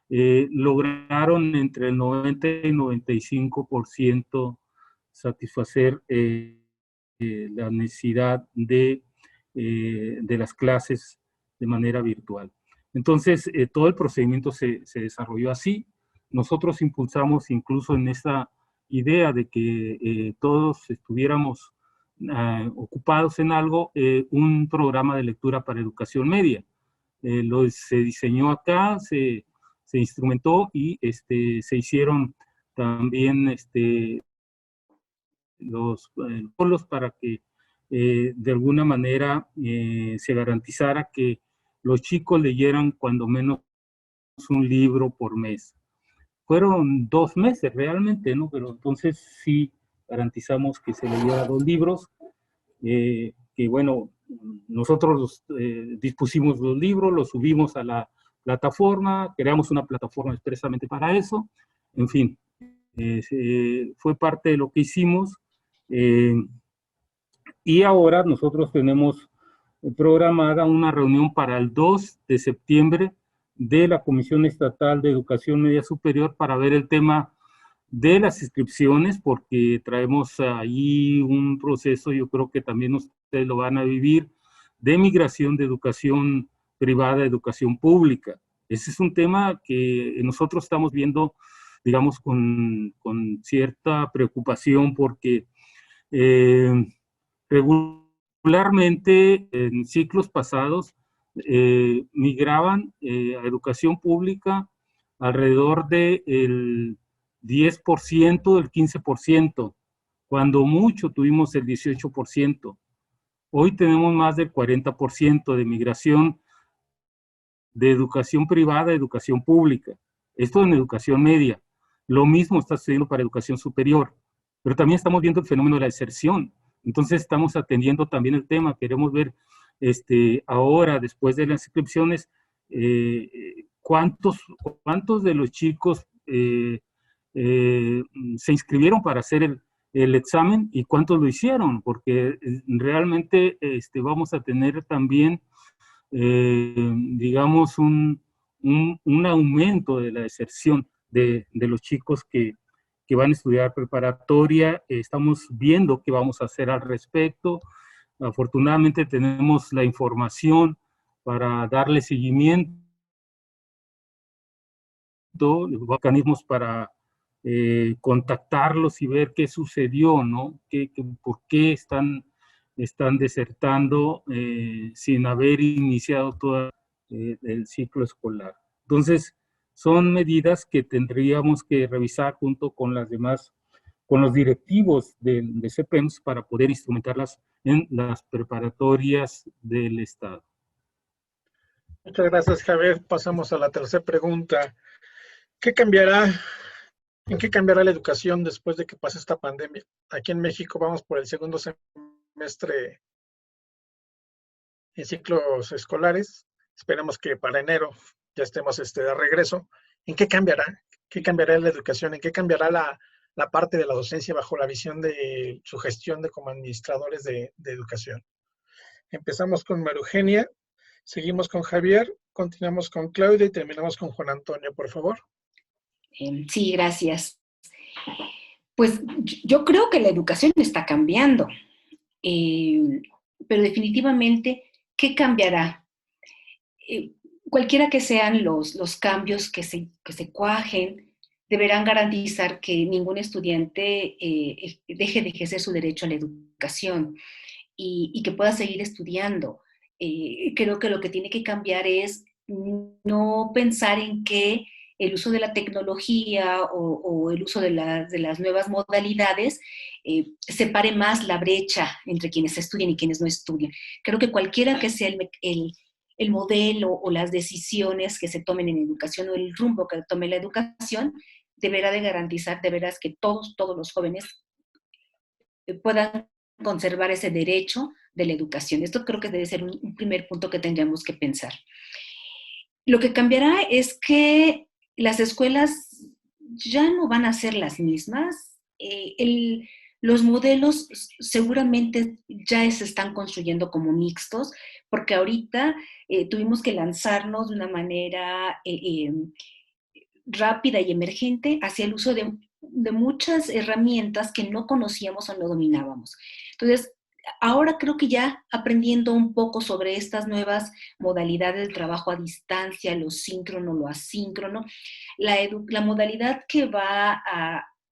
lograron entre el 90 y 95% satisfacer la necesidad de las clases de manera virtual. Entonces, todo el procedimiento se desarrolló así. Nosotros impulsamos incluso en esta idea de que todos estuviéramos ocupados en algo, un programa de lectura para educación media. Se diseñó acá, se instrumentó y se hicieron también los protocolos para que de alguna manera se garantizara que los chicos leyeran cuando menos un libro por mes. Fueron 2 meses realmente, ¿no? Pero entonces sí garantizamos que se leyera 2 libros, que bueno, nosotros dispusimos los libros, los subimos a la plataforma, creamos una plataforma expresamente para eso, en fin, fue parte de lo que hicimos, y ahora nosotros tenemos programada una reunión para el 2 de septiembre de la Comisión Estatal de Educación Media Superior para ver el tema de las inscripciones, porque traemos ahí un proceso, yo creo que también ustedes lo van a vivir, de migración de educación privada a educación pública. Ese es un tema que nosotros estamos viendo, digamos, con cierta preocupación, porque regularmente en ciclos pasados migraban a educación pública alrededor del 10%, del 15%, cuando mucho tuvimos el 18%. Hoy tenemos más del 40% de migración de educación privada a educación pública. Esto en educación media. Lo mismo está sucediendo para educación superior. Pero también estamos viendo el fenómeno de la deserción. Entonces estamos atendiendo también el tema. Queremos ver ahora, después de las inscripciones, cuántos de los chicos se inscribieron para hacer el examen y cuántos lo hicieron, porque realmente vamos a tener también, digamos, un aumento de la deserción de los chicos que van a estudiar preparatoria. Estamos viendo qué vamos a hacer al respecto. Afortunadamente tenemos la información para darle seguimiento, los mecanismos para contactarlos y ver qué sucedió, ¿no? ¿Por qué están desertando sin haber iniciado toda del ciclo escolar. Entonces, son medidas que tendríamos que revisar junto con las demás, con los directivos de CEPEMS para poder instrumentarlas en las preparatorias del Estado. Muchas gracias, Javier. Pasamos a la tercera pregunta. ¿Qué cambiará? ¿En qué cambiará la educación después de que pase esta pandemia? Aquí en México vamos por el segundo semestre en ciclos escolares. Esperemos que para enero ya estemos de regreso. ¿En qué cambiará? ¿Qué cambiará la educación? ¿En qué cambiará la parte de la docencia bajo la visión de su gestión de como administradores de educación? Empezamos con María Eugenia, seguimos con Javier, continuamos con Claudia y terminamos con Juan Antonio, por favor. Sí, gracias. Pues yo creo que la educación está cambiando, pero definitivamente, ¿qué cambiará? Cualquiera que sean los cambios que se cuajen, deberán garantizar que ningún estudiante deje de ejercer su derecho a la educación y que pueda seguir estudiando. Creo que lo que tiene que cambiar es no pensar en que el uso de la tecnología o el uso de las nuevas modalidades separe más la brecha entre quienes estudian y quienes no estudian. Creo que cualquiera que sea el modelo o las decisiones que se tomen en educación o el rumbo que tome la educación, deberá de garantizar de veras que todos los jóvenes puedan conservar ese derecho de la educación. Esto creo que debe ser un primer punto que tendríamos que pensar. Lo que cambiará es que las escuelas ya no van a ser las mismas. Los modelos seguramente ya se están construyendo como mixtos, porque ahorita tuvimos que lanzarnos de una manera rápida y emergente hacia el uso de muchas herramientas que no conocíamos o no dominábamos. Entonces, ahora creo que ya aprendiendo un poco sobre estas nuevas modalidades de trabajo a distancia, lo síncrono, lo asíncrono, la modalidad que va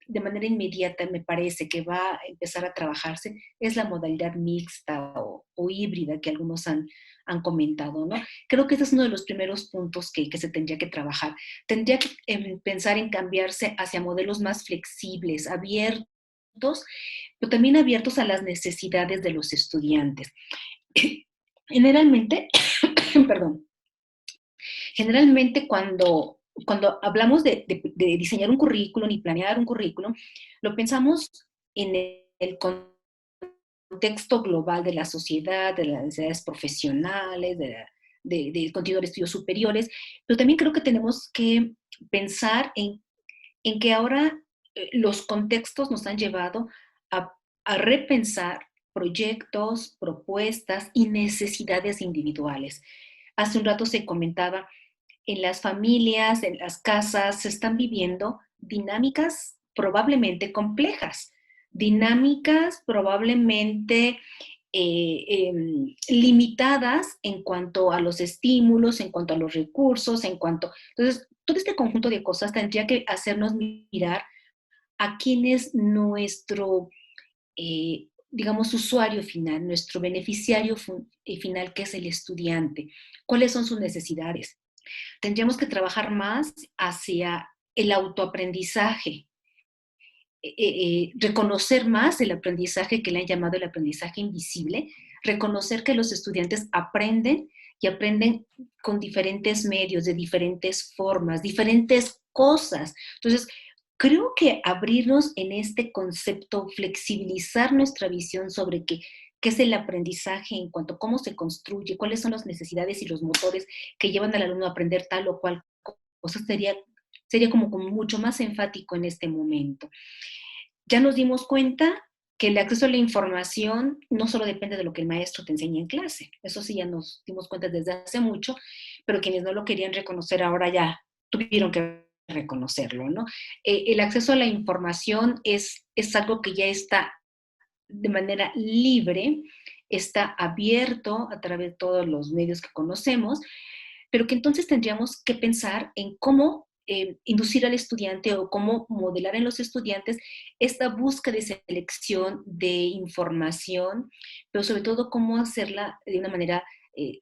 de manera inmediata, me parece, que va a empezar a trabajarse, es la modalidad mixta o híbrida que algunos han comentado, ¿no? Creo que ese es uno de los primeros puntos que se tendría que trabajar. Tendría que pensar en cambiarse hacia modelos más flexibles, abiertos, pero también abiertos a las necesidades de los estudiantes. Generalmente, perdón, cuando hablamos de diseñar un currículum y planear un currículum, lo pensamos en el contexto global de la sociedad, de las necesidades profesionales, del contenido de estudios superiores, pero también creo que tenemos que pensar en que ahora los contextos nos han llevado a repensar proyectos, propuestas y necesidades individuales. Hace un rato se comentaba, en las familias, en las casas, se están viviendo dinámicas probablemente complejas, dinámicas probablemente limitadas en cuanto a los estímulos, en cuanto a los recursos, Entonces, todo este conjunto de cosas tendría que hacernos mirar a quién es nuestro, digamos, usuario final, nuestro beneficiario final, que es el estudiante. ¿Cuáles son sus necesidades? Tendríamos que trabajar más hacia el autoaprendizaje, reconocer más el aprendizaje que le han llamado el aprendizaje invisible, reconocer que los estudiantes aprenden y aprenden con diferentes medios, de diferentes formas, diferentes cosas. Entonces, creo que abrirnos en este concepto, flexibilizar nuestra visión sobre qué es el aprendizaje en cuanto a cómo se construye, cuáles son las necesidades y los motores que llevan al alumno a aprender tal o cual cosa, sería como mucho más enfático en este momento. Ya nos dimos cuenta que el acceso a la información no solo depende de lo que el maestro te enseña en clase, eso sí ya nos dimos cuenta desde hace mucho, pero quienes no lo querían reconocer ahora ya tuvieron que reconocerlo, ¿no? El acceso a la información es algo que ya está de manera libre, está abierto a través de todos los medios que conocemos, pero que entonces tendríamos que pensar en cómo inducir al estudiante o cómo modelar en los estudiantes esta búsqueda de selección de información, pero sobre todo cómo hacerla de una manera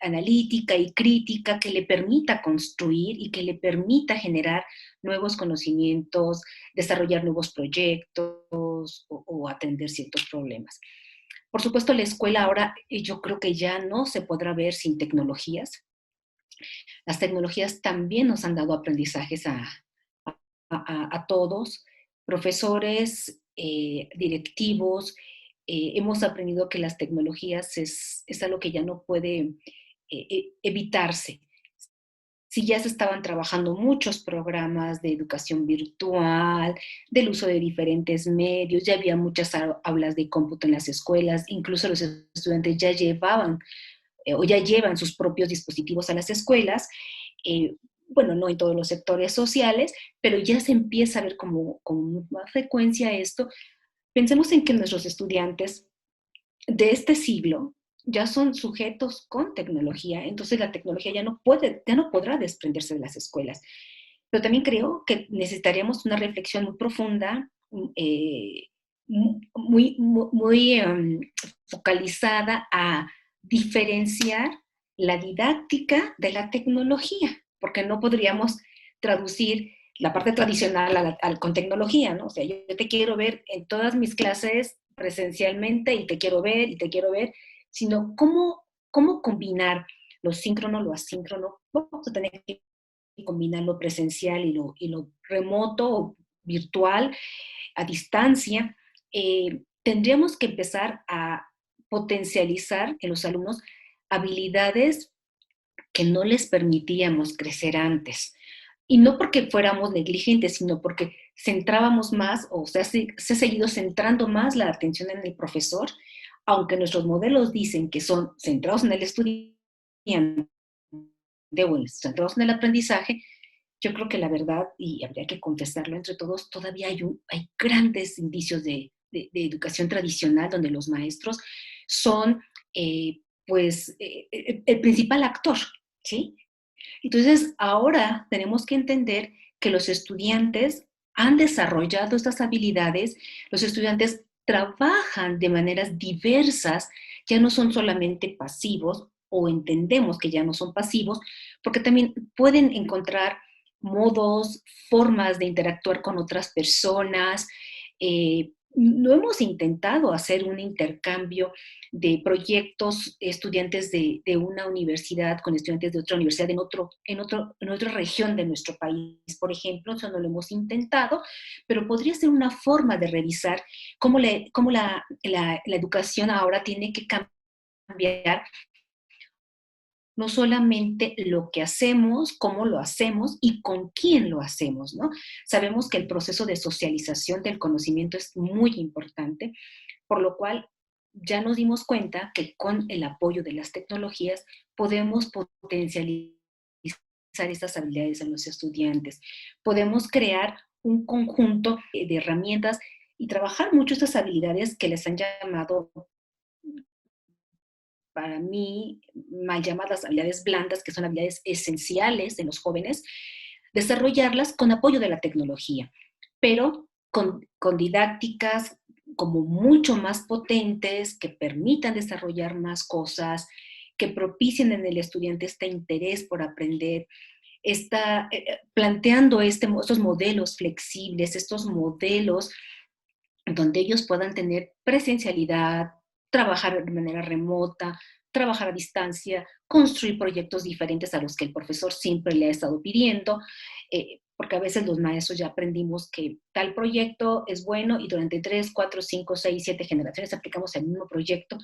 analítica y crítica que le permita construir y que le permita generar nuevos conocimientos, desarrollar nuevos proyectos o atender ciertos problemas. Por supuesto, la escuela ahora yo creo que ya no se podrá ver sin tecnologías. Las tecnologías también nos han dado aprendizajes a todos, profesores, directivos. Hemos aprendido que las tecnologías es algo que ya no puede evitarse. Si ya se estaban trabajando muchos programas de educación virtual, del uso de diferentes medios, ya había muchas aulas de cómputo en las escuelas, incluso los estudiantes ya llevaban o ya llevan sus propios dispositivos a las escuelas, bueno, no en todos los sectores sociales, pero ya se empieza a ver con más frecuencia esto. Pensemos en que nuestros estudiantes de este siglo ya son sujetos con tecnología, entonces la tecnología ya no podrá desprenderse de las escuelas. Pero también creo que necesitaríamos una reflexión muy profunda, muy focalizada a diferenciar la didáctica de la tecnología, porque no podríamos traducir la parte tradicional con tecnología, ¿no? O sea, yo te quiero ver en todas mis clases presencialmente y te quiero ver y te quiero ver, sino cómo combinar lo síncrono, lo asíncrono. Vamos a tener que combinar lo presencial y lo remoto o virtual, a distancia. Tendríamos que empezar a potencializar en los alumnos habilidades que no les permitíamos crecer antes. Y no porque fuéramos negligentes, sino porque centrábamos más, o sea, se ha seguido centrando más la atención en el profesor, aunque nuestros modelos dicen que son centrados en el estudiante o centrados en el aprendizaje. Yo creo que la verdad, y habría que confesarlo entre todos, todavía hay grandes indicios de educación tradicional donde los maestros son, el principal actor, ¿sí? Entonces, ahora tenemos que entender que los estudiantes han desarrollado estas habilidades, los estudiantes trabajan de maneras diversas, ya no son solamente pasivos, o entendemos que ya no son pasivos, porque también pueden encontrar modos, formas de interactuar con otras personas. No hemos intentado hacer un intercambio de proyectos, estudiantes de una universidad con estudiantes de otra universidad en otra región de nuestro país, por ejemplo. Eso no lo hemos intentado, pero podría ser una forma de revisar cómo la educación ahora tiene que cambiar no solamente lo que hacemos, cómo lo hacemos y con quién lo hacemos, ¿no? Sabemos que el proceso de socialización del conocimiento es muy importante, por lo cual ya nos dimos cuenta que con el apoyo de las tecnologías podemos potencializar estas habilidades en los estudiantes. Podemos crear un conjunto de herramientas y trabajar mucho estas habilidades que les han llamado, para mí, mal llamadas habilidades blandas, que son habilidades esenciales de los jóvenes, desarrollarlas con apoyo de la tecnología, pero con didácticas como mucho más potentes, que permitan desarrollar más cosas, que propicien en el estudiante este interés por aprender, planteando estos modelos flexibles, estos modelos donde ellos puedan tener presencialidad, trabajar de manera remota, trabajar a distancia, construir proyectos diferentes a los que el profesor siempre le ha estado pidiendo, porque a veces los maestros ya aprendimos que tal proyecto es bueno y durante 3, 4, 5, 6, 7 generaciones aplicamos el mismo proyecto,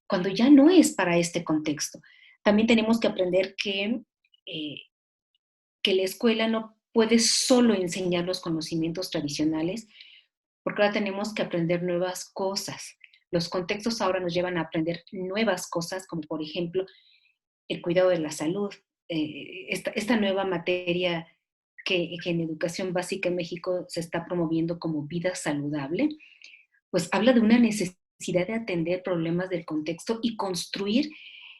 cuando ya no es para este contexto. También tenemos que aprender que la escuela no puede solo enseñar los conocimientos tradicionales, porque ahora tenemos que aprender nuevas cosas. Los contextos ahora nos llevan a aprender nuevas cosas, como por ejemplo el cuidado de la salud. Esta nueva materia que en educación básica en México se está promoviendo como vida saludable, pues habla de una necesidad de atender problemas del contexto y construir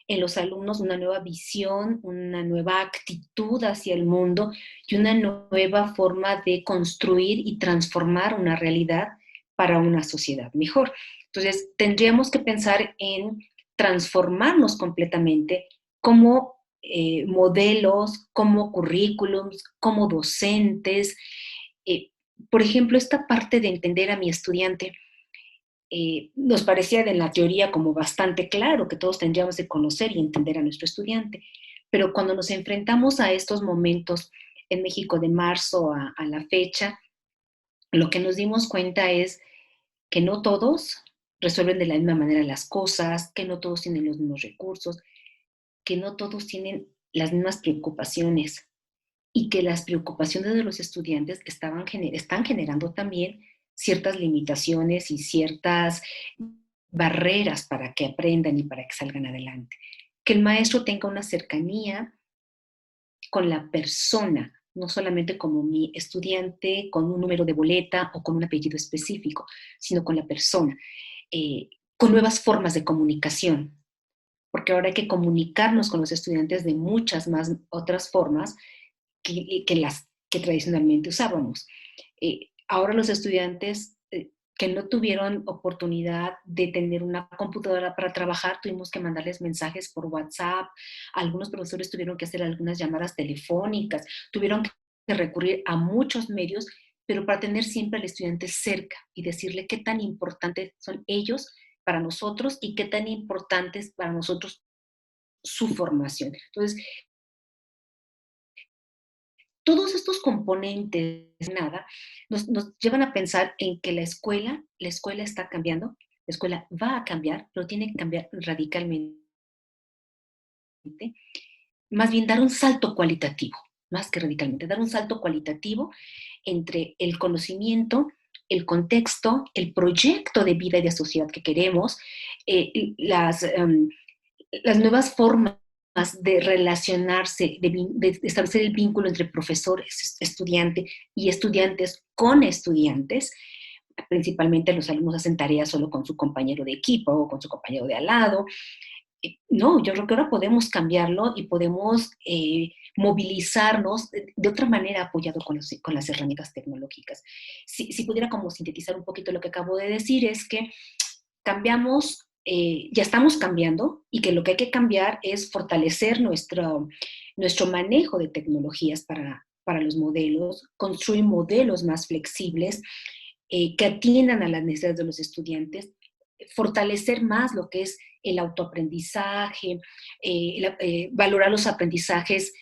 en los alumnos una nueva visión, una nueva actitud hacia el mundo y una nueva forma de construir y transformar una realidad para una sociedad mejor. Entonces, tendríamos que pensar en transformarnos completamente como modelos, como currículums, como docentes. Por ejemplo, esta parte de entender a mi estudiante, nos parecía en la teoría como bastante claro que todos tendríamos que conocer y entender a nuestro estudiante, pero cuando nos enfrentamos a estos momentos en México de marzo a la fecha, lo que nos dimos cuenta es que no todos resuelven de la misma manera las cosas, que no todos tienen los mismos recursos, que no todos tienen las mismas preocupaciones y que las preocupaciones de los estudiantes están generando también ciertas limitaciones y ciertas barreras para que aprendan y para que salgan adelante. Que el maestro tenga una cercanía con la persona, no solamente como mi estudiante con un número de boleta o con un apellido específico, sino con la persona, con nuevas formas de comunicación, porque ahora hay que comunicarnos con los estudiantes de muchas más otras formas que las que tradicionalmente usábamos. Ahora los estudiantes que no tuvieron oportunidad de tener una computadora para trabajar, tuvimos que mandarles mensajes por WhatsApp, algunos profesores tuvieron que hacer algunas llamadas telefónicas, tuvieron que recurrir a muchos medios, pero para tener siempre al estudiante cerca y decirle qué tan importantes son ellos para nosotros y qué tan importantes para nosotros su formación. Entonces, todos estos componentes, nada, nos llevan a pensar en que la escuela está cambiando, la escuela va a cambiar, pero tiene que cambiar radicalmente. Más bien dar un salto cualitativo, más que radicalmente, dar un salto cualitativo entre el conocimiento, el contexto, el proyecto de vida y de sociedad que queremos, las nuevas formas de relacionarse, de establecer el vínculo entre profesores, estudiante y estudiantes con estudiantes. Principalmente los alumnos hacen tareas solo con su compañero de equipo o con su compañero de al lado. No, yo creo que ahora podemos cambiarlo y podemos movilizarnos de otra manera apoyado con las herramientas tecnológicas. Si pudiera como sintetizar un poquito lo que acabo de decir, es que cambiamos, ya estamos cambiando y que lo que hay que cambiar es fortalecer nuestro manejo de tecnologías para los modelos, construir modelos más flexibles que atiendan a las necesidades de los estudiantes, fortalecer más lo que es el autoaprendizaje, valorar los aprendizajes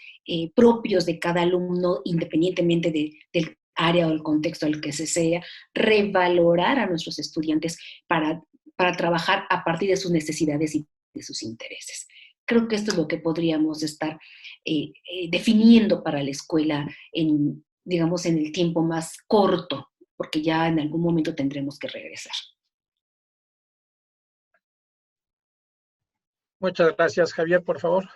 propios de cada alumno, independientemente del área o el contexto al que se sea, revalorar a nuestros estudiantes para trabajar a partir de sus necesidades y de sus intereses. Creo que esto es lo que podríamos estar definiendo para la escuela digamos, en el tiempo más corto, porque ya en algún momento tendremos que regresar. Muchas gracias, Javier, por favor.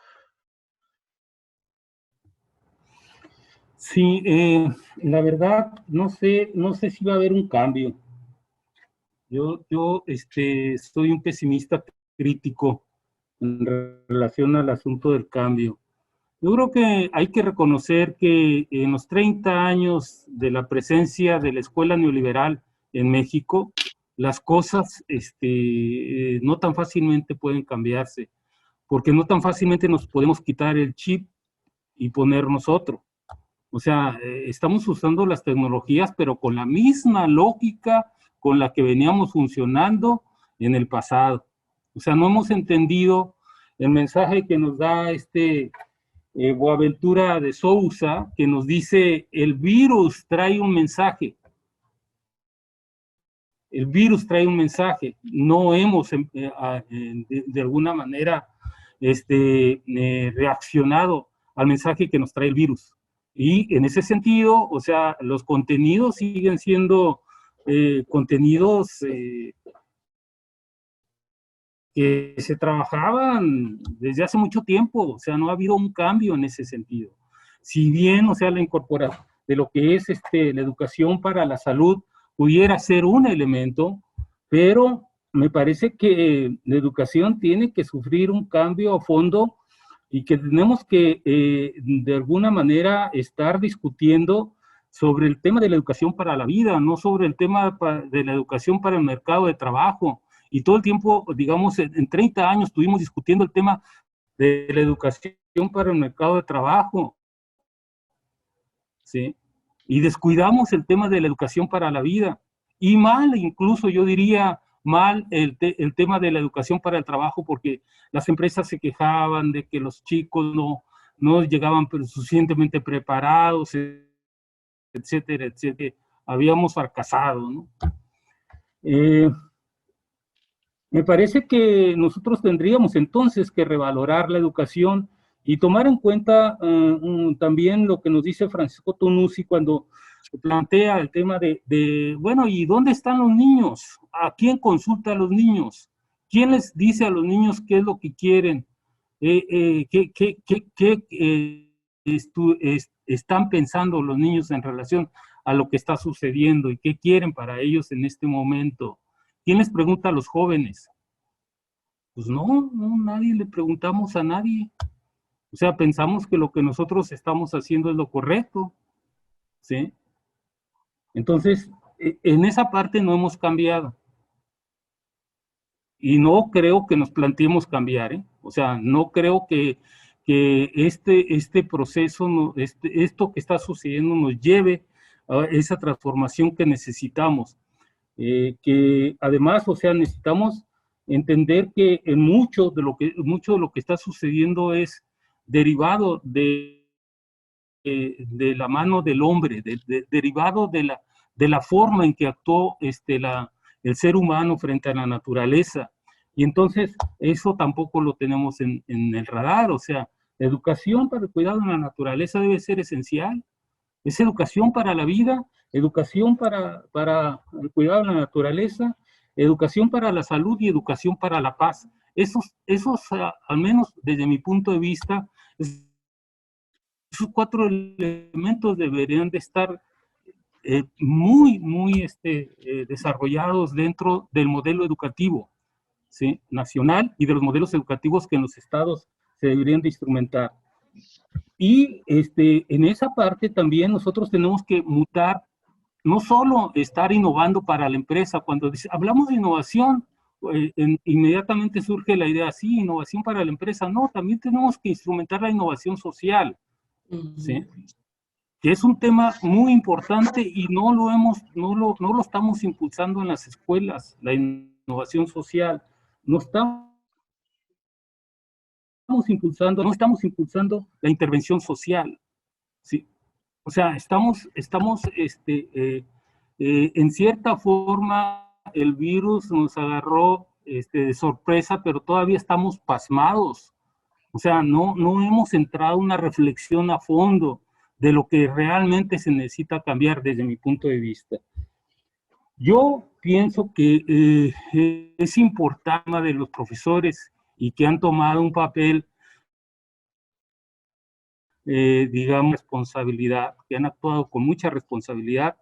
Sí, la verdad, no sé si va a haber un cambio. Yo soy un pesimista crítico en relación al asunto del cambio. Yo creo que hay que reconocer que en los 30 años de la presencia de la escuela neoliberal en México, las cosas no tan fácilmente pueden cambiarse, porque no tan fácilmente nos podemos quitar el chip y ponernos otro. O sea, estamos usando las tecnologías, pero con la misma lógica con la que veníamos funcionando en el pasado. O sea, no hemos entendido el mensaje que nos da Boaventura de Sousa, que nos dice, el virus trae un mensaje. El virus trae un mensaje. No hemos, de alguna manera, reaccionado al mensaje que nos trae el virus. Y en ese sentido, o sea, los contenidos siguen siendo contenidos que se trabajaban desde hace mucho tiempo, o sea, no ha habido un cambio en ese sentido. Si bien, o sea, la incorporación de lo que es la educación para la salud pudiera ser un elemento, pero me parece que la educación tiene que sufrir un cambio a fondo y que tenemos que, de alguna manera, estar discutiendo sobre el tema de la educación para la vida, no sobre el tema de la educación para el mercado de trabajo. Y todo el tiempo, digamos, en 30 años estuvimos discutiendo el tema de la educación para el mercado de trabajo, ¿sí? Y descuidamos el tema de la educación para la vida. Y mal, incluso yo diría mal, el tema de la educación para el trabajo, porque las empresas se quejaban de que los chicos no llegaban suficientemente preparados, etcétera, etcétera. Habíamos fracasado, ¿no? Me parece que nosotros tendríamos entonces que revalorar la educación y tomar en cuenta también lo que nos dice Francisco Tonucci cuando plantea el tema bueno, ¿y dónde están los niños? ¿A quién consulta a los niños? ¿Quién les dice a los niños qué es lo que quieren? ¿Qué están pensando los niños en relación a lo que está sucediendo y qué quieren para ellos en este momento? ¿Quién les pregunta a los jóvenes? Pues no, nadie le preguntamos a nadie. O sea, pensamos que lo que nosotros estamos haciendo es lo correcto, ¿sí? Entonces, en esa parte no hemos cambiado. Y no creo que nos planteemos cambiar, ¿eh? O sea, no creo que este proceso, esto que está sucediendo nos lleve a esa transformación que necesitamos. Que además, o sea, necesitamos entender que mucho de lo que está sucediendo es derivado de la mano del hombre, derivado de la forma en que actuó el ser humano frente a la naturaleza. Y entonces eso tampoco lo tenemos en el radar. O sea, la educación para el cuidado de la naturaleza debe ser esencial. Es educación para la vida, educación para el cuidado de la naturaleza, educación para la salud y educación para la paz. Esos al menos desde mi punto de vista, esos 4 elementos deberían de estar muy desarrollados dentro del modelo educativo, ¿sí?, nacional, y de los modelos educativos que en los estados se deberían de instrumentar. Y en esa parte también nosotros tenemos que mutar, no solo estar innovando para la empresa. Cuando hablamos de innovación, inmediatamente surge la idea, sí, innovación para la empresa. No, también tenemos que instrumentar la innovación social, ¿sí?, que es un tema muy importante y no lo estamos impulsando en las escuelas, la innovación social. No estamos impulsando la intervención social, ¿sí? O sea, estamos en cierta forma, el virus nos agarró de sorpresa, pero todavía estamos pasmados. O sea, no hemos entrado en una reflexión a fondo de lo que realmente se necesita cambiar desde mi punto de vista. Yo pienso que es importante de los profesores y que han tomado un papel, digamos, responsabilidad, que han actuado con mucha responsabilidad,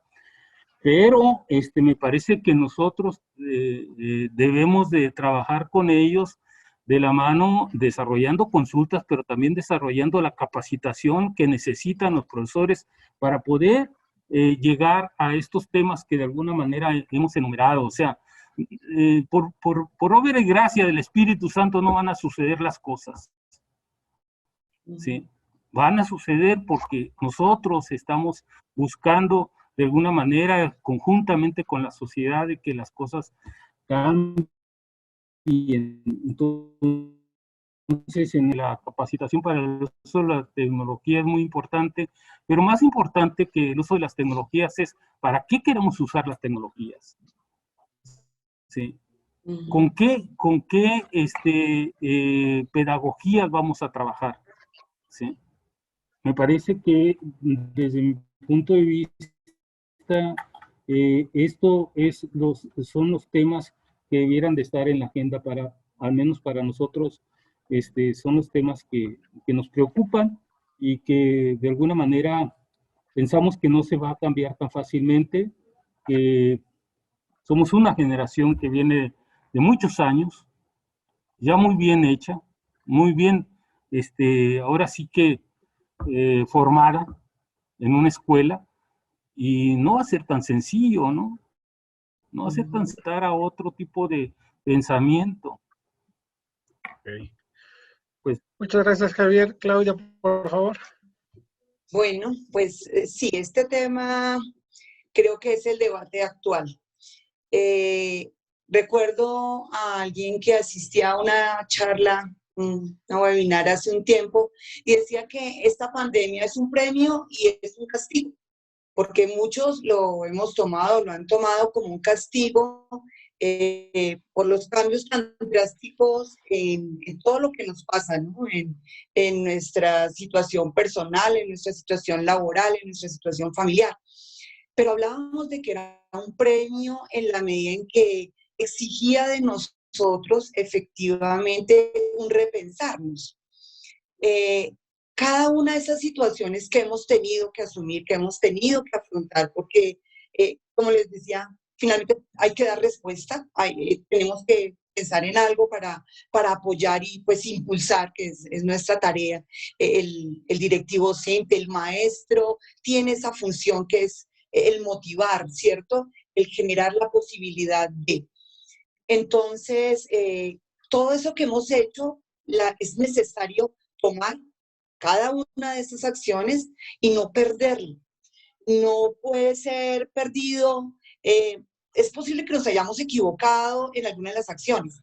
pero me parece que nosotros debemos de trabajar con ellos de la mano, desarrollando consultas, pero también desarrollando la capacitación que necesitan los profesores para poder llegar a estos temas que de alguna manera hemos enumerado. O sea, por obra y gracia del Espíritu Santo no van a suceder las cosas, ¿sí? Van a suceder porque nosotros estamos buscando de alguna manera, conjuntamente con la sociedad, de que las cosas cambien. Entonces, en la capacitación para el uso de la tecnología es muy importante, pero más importante que el uso de las tecnologías es ¿para qué queremos usar las tecnologías? ¿Sí? ¿Con qué pedagogías vamos a trabajar? ¿Sí? Me parece que desde mi punto de vista, son los temas que debieran de estar en la agenda al menos para nosotros, son los temas que nos preocupan y que de alguna manera pensamos que no se va a cambiar tan fácilmente, que somos una generación que viene de muchos años, ya muy bien hecha, muy bien, ahora sí que formada en una escuela, y no va a ser tan sencillo, ¿no? No va a ser tan sencillo a otro tipo de pensamiento. Okay. Pues Muchas gracias, Javier. Claudia, por favor. Bueno, pues sí, este tema creo que es el debate actual. Eh, Recuerdo a alguien que asistía a una charla, una webinar hace un tiempo, y decía que esta pandemia es un premio y es un castigo, porque muchos lo hemos tomado, lo han tomado como un castigo por los cambios tan drásticos en todo lo que nos pasa, ¿no? En nuestra situación personal, en nuestra situación laboral, en nuestra situación familiar. Pero hablábamos de que era un premio en la medida en que exigía de nosotros efectivamente un repensarnos. Eh, Cada una de esas situaciones que hemos tenido que asumir, que hemos tenido que afrontar, porque, como les decía, finalmente hay que dar respuesta, tenemos que pensar en algo para apoyar y pues impulsar, que es nuestra tarea. El directivo docente, el maestro, tiene esa función que es el motivar, ¿cierto? El generar la posibilidad de. Entonces, todo eso que hemos hecho es necesario tomar cada una de esas acciones y no perderlo. No puede ser perdido. Es posible que nos hayamos equivocado en alguna de las acciones,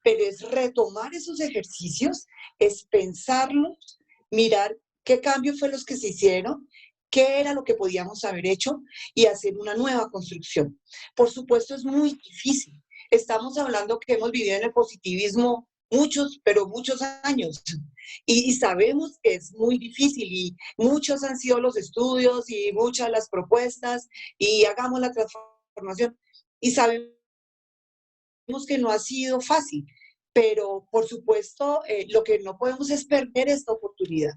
pero es retomar esos ejercicios, es pensarlos, mirar qué cambios fue los que se hicieron, qué era lo que podíamos haber hecho y hacer una nueva construcción. Por supuesto, es muy difícil. Estamos hablando que hemos vivido en el positivismo muchos, pero muchos años. Y sabemos que es muy difícil y muchos han sido los estudios y muchas las propuestas y hagamos la transformación. Y sabemos que no ha sido fácil, pero por supuesto lo que no podemos es perder esta oportunidad.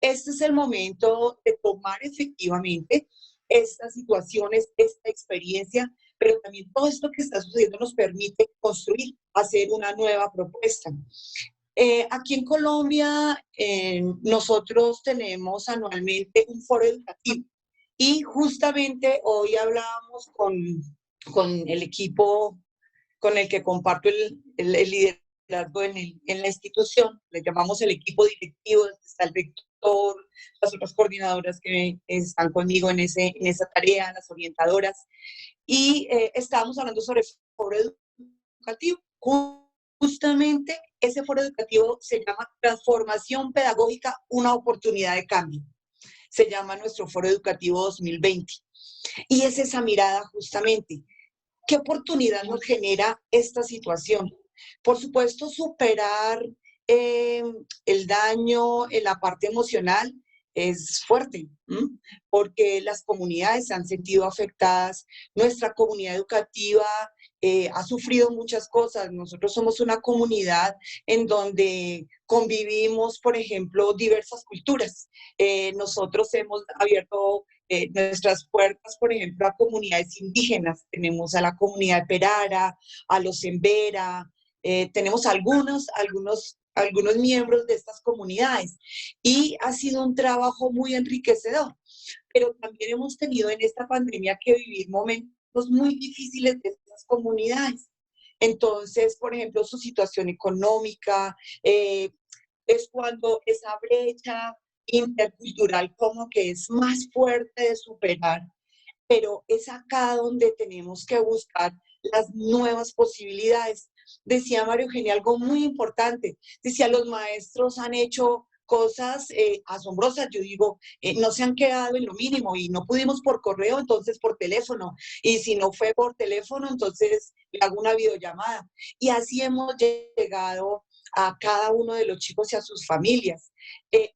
Este es el momento de tomar efectivamente estas situaciones, esta experiencia, pero también todo esto que está sucediendo nos permite construir, hacer una nueva propuesta. Aquí en Colombia nosotros tenemos anualmente un foro educativo y justamente hoy hablábamos con el equipo con el que comparto el liderazgo en la institución, le llamamos el equipo directivo, está el rector, las otras coordinadoras que están conmigo en esa tarea, las orientadoras, y estábamos hablando sobre el foro educativo. Justamente ese foro educativo se llama Transformación Pedagógica, una oportunidad de cambio. Se llama nuestro foro educativo 2020. Y es esa mirada justamente. ¿Qué oportunidad nos genera esta situación? Por supuesto, superar el daño en la parte emocional es fuerte, porque las comunidades se han sentido afectadas, nuestra comunidad educativa ha sufrido muchas cosas. Nosotros somos una comunidad en donde convivimos, por ejemplo, diversas culturas. Nosotros hemos abierto nuestras puertas, por ejemplo, a comunidades indígenas. Tenemos a la comunidad de Perara, a los Embera, tenemos algunos miembros de estas comunidades y ha sido un trabajo muy enriquecedor, pero también hemos tenido en esta pandemia que vivir momentos muy difíciles de estas comunidades. Entonces, por ejemplo, su situación económica, es cuando esa brecha intercultural como que es más fuerte de superar, pero es acá donde tenemos que buscar las nuevas posibilidades. Decía María Eugenia algo muy importante, decía, los maestros han hecho cosas asombrosas, yo digo, no se han quedado en lo mínimo y no pudimos por correo, entonces por teléfono, y si no fue por teléfono, entonces le hago una videollamada. Y así hemos llegado a cada uno de los chicos y a sus familias.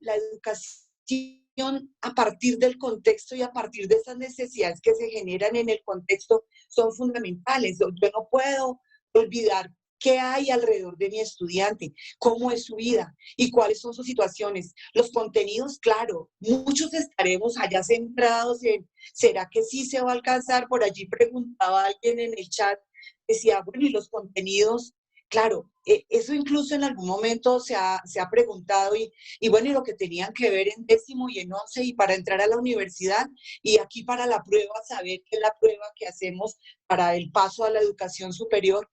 La educación a partir del contexto y a partir de esas necesidades que se generan en el contexto son fundamentales. Yo no puedo olvidar qué hay alrededor de mi estudiante, cómo es su vida y cuáles son sus situaciones. Los contenidos, claro, muchos estaremos allá centrados en, ¿será que sí se va a alcanzar? Por allí preguntaba alguien en el chat, decía, bueno, ¿y los contenidos? Claro, eso incluso en algún momento se ha preguntado y bueno, y lo que tenían que ver en 10º y en 11 y para entrar a la universidad y aquí para la prueba, saber qué es la prueba que hacemos para el paso a la educación superior.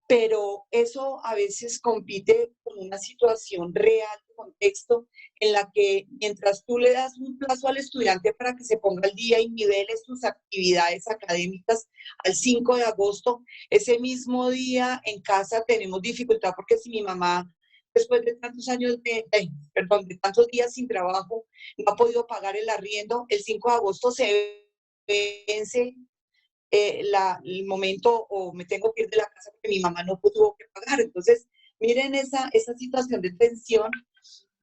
pero eso a veces compite con una situación real de contexto en la que mientras tú le das un plazo al estudiante para que se ponga al día y nivele sus actividades académicas al 5 de agosto, ese mismo día en casa tenemos dificultad porque si mi mamá después de tantos años de tantos días sin trabajo, no ha podido pagar el arriendo, el 5 de agosto se vence el momento o me tengo que ir de la casa porque mi mamá no tuvo que pagar. Entonces, miren esa situación de tensión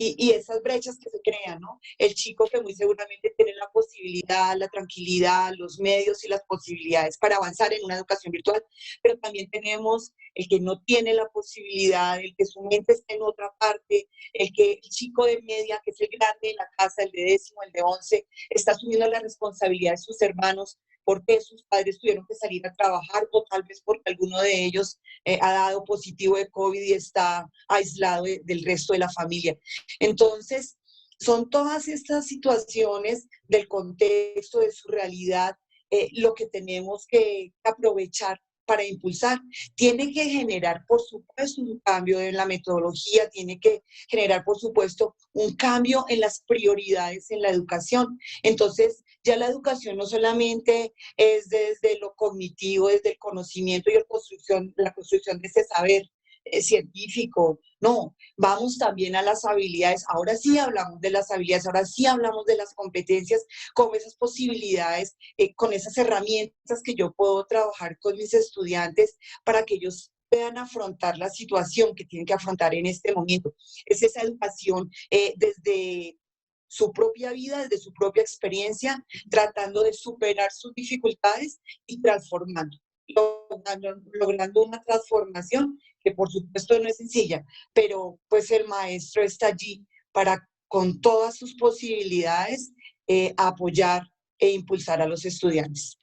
y esas brechas que se crean, ¿no? El chico que muy seguramente tiene la posibilidad, la tranquilidad, los medios y las posibilidades para avanzar en una educación virtual, pero también tenemos el que no tiene la posibilidad, el que su mente está en otra parte, el chico de media, que es el grande en la casa, el de décimo, el de 11, está asumiendo la responsabilidad de sus hermanos porque sus padres tuvieron que salir a trabajar o tal vez porque alguno de ellos ha dado positivo de COVID y está aislado del resto de la familia. Entonces, son todas estas situaciones del contexto, de su realidad, lo que tenemos que aprovechar para impulsar. Tiene que generar, por supuesto, un cambio en la metodología, tiene que generar, por supuesto, un cambio en las prioridades en la educación. Entonces, ya la educación no solamente es desde lo cognitivo, desde el conocimiento y la construcción de ese saber científico, no, vamos también a las habilidades. Ahora sí hablamos de las habilidades, ahora sí hablamos de las competencias, con esas posibilidades, con esas herramientas que yo puedo trabajar con mis estudiantes para que ellos puedan afrontar la situación que tienen que afrontar en este momento. Es esa educación desde su propia vida, desde su propia experiencia, tratando de superar sus dificultades y transformando, logrando una transformación que por supuesto no es sencilla, pero pues el maestro está allí para, con todas sus posibilidades, apoyar e impulsar a los estudiantes.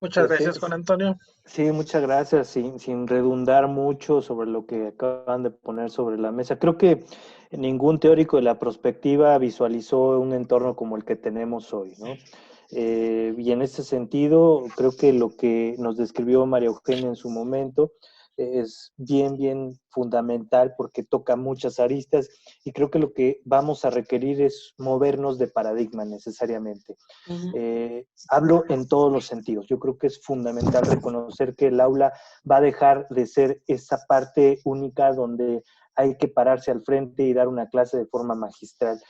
Muchas Pues gracias, Juan Antonio. sí, muchas gracias. Sin redundar mucho sobre lo que acaban de poner sobre la mesa, creo que ningún teórico de la prospectiva visualizó un entorno como el que tenemos hoy, ¿no? Y en ese sentido, creo que lo que nos describió María Eugenia en su momento es bien fundamental porque toca muchas aristas y creo que lo que vamos a requerir es movernos de paradigma necesariamente. Hablo en todos los sentidos. Yo creo que es fundamental reconocer que el aula va a dejar de ser esa parte única donde hay que pararse al frente y dar una clase de forma magistral.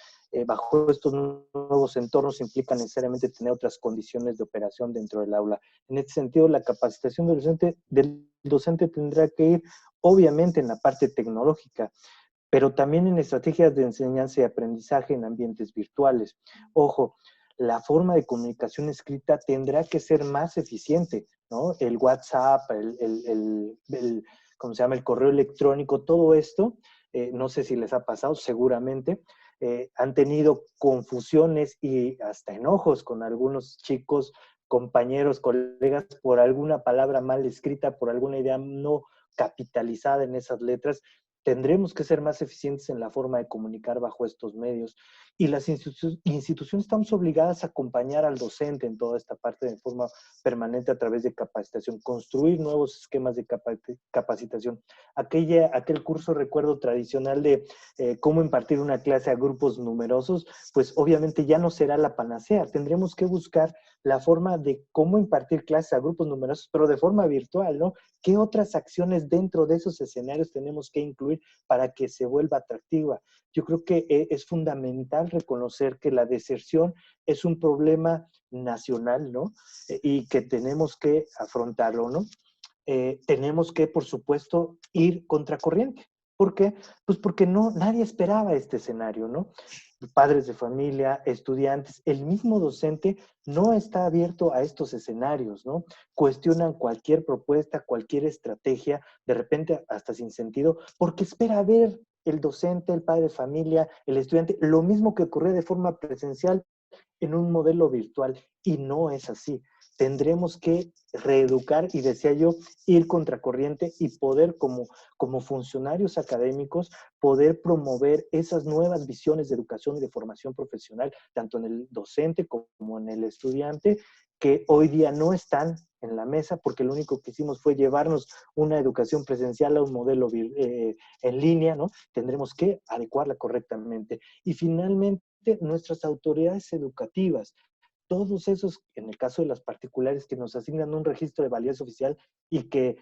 Bajo estos nuevos entornos implica necesariamente tener otras condiciones de operación dentro del aula. En este sentido, la capacitación del docente tendrá que ir obviamente en la parte tecnológica, pero también en estrategias de enseñanza y aprendizaje en ambientes virtuales. Ojo, la forma de comunicación escrita tendrá que ser más eficiente, ¿no? El WhatsApp, ¿cómo se llama? El correo electrónico, todo esto, no sé si les ha pasado, seguramente, han tenido confusiones y hasta enojos con algunos chicos, compañeros, colegas, por alguna palabra mal escrita, por alguna idea no capitalizada en esas letras. Tendremos que ser más eficientes en la forma de comunicar bajo estos medios. Y las instituciones estamos obligadas a acompañar al docente en toda esta parte de forma permanente a través de capacitación, construir nuevos esquemas de capacitación. Aquel curso, recuerdo, tradicional de cómo impartir una clase a grupos numerosos, pues obviamente ya no será la panacea. Tendremos que buscar la forma de cómo impartir clases a grupos numerosos, pero de forma virtual, ¿no? ¿Qué otras acciones dentro de esos escenarios tenemos que incluir para que se vuelva atractiva? Yo creo que es fundamental reconocer que la deserción es un problema nacional, ¿no? Y que tenemos que afrontarlo, ¿no? Tenemos que, por supuesto, ir contracorriente. ¿Por qué? Pues porque nadie esperaba este escenario, ¿no? Padres de familia, estudiantes, el mismo docente no está abierto a estos escenarios, ¿no? Cuestionan cualquier propuesta, cualquier estrategia, de repente hasta sin sentido, porque espera ver el docente, el padre de familia, el estudiante, lo mismo que ocurre de forma presencial en un modelo virtual, y no es así. Tendremos que reeducar y, decía yo, ir contracorriente y poder, como funcionarios académicos, poder promover esas nuevas visiones de educación y de formación profesional, tanto en el docente como en el estudiante, que hoy día no están en la mesa porque lo único que hicimos fue llevarnos una educación presencial a un modelo en línea, ¿no? Tendremos que adecuarla correctamente. Y finalmente, nuestras autoridades educativas, todos esos, en el caso de las particulares, que nos asignan un registro de validez oficial y que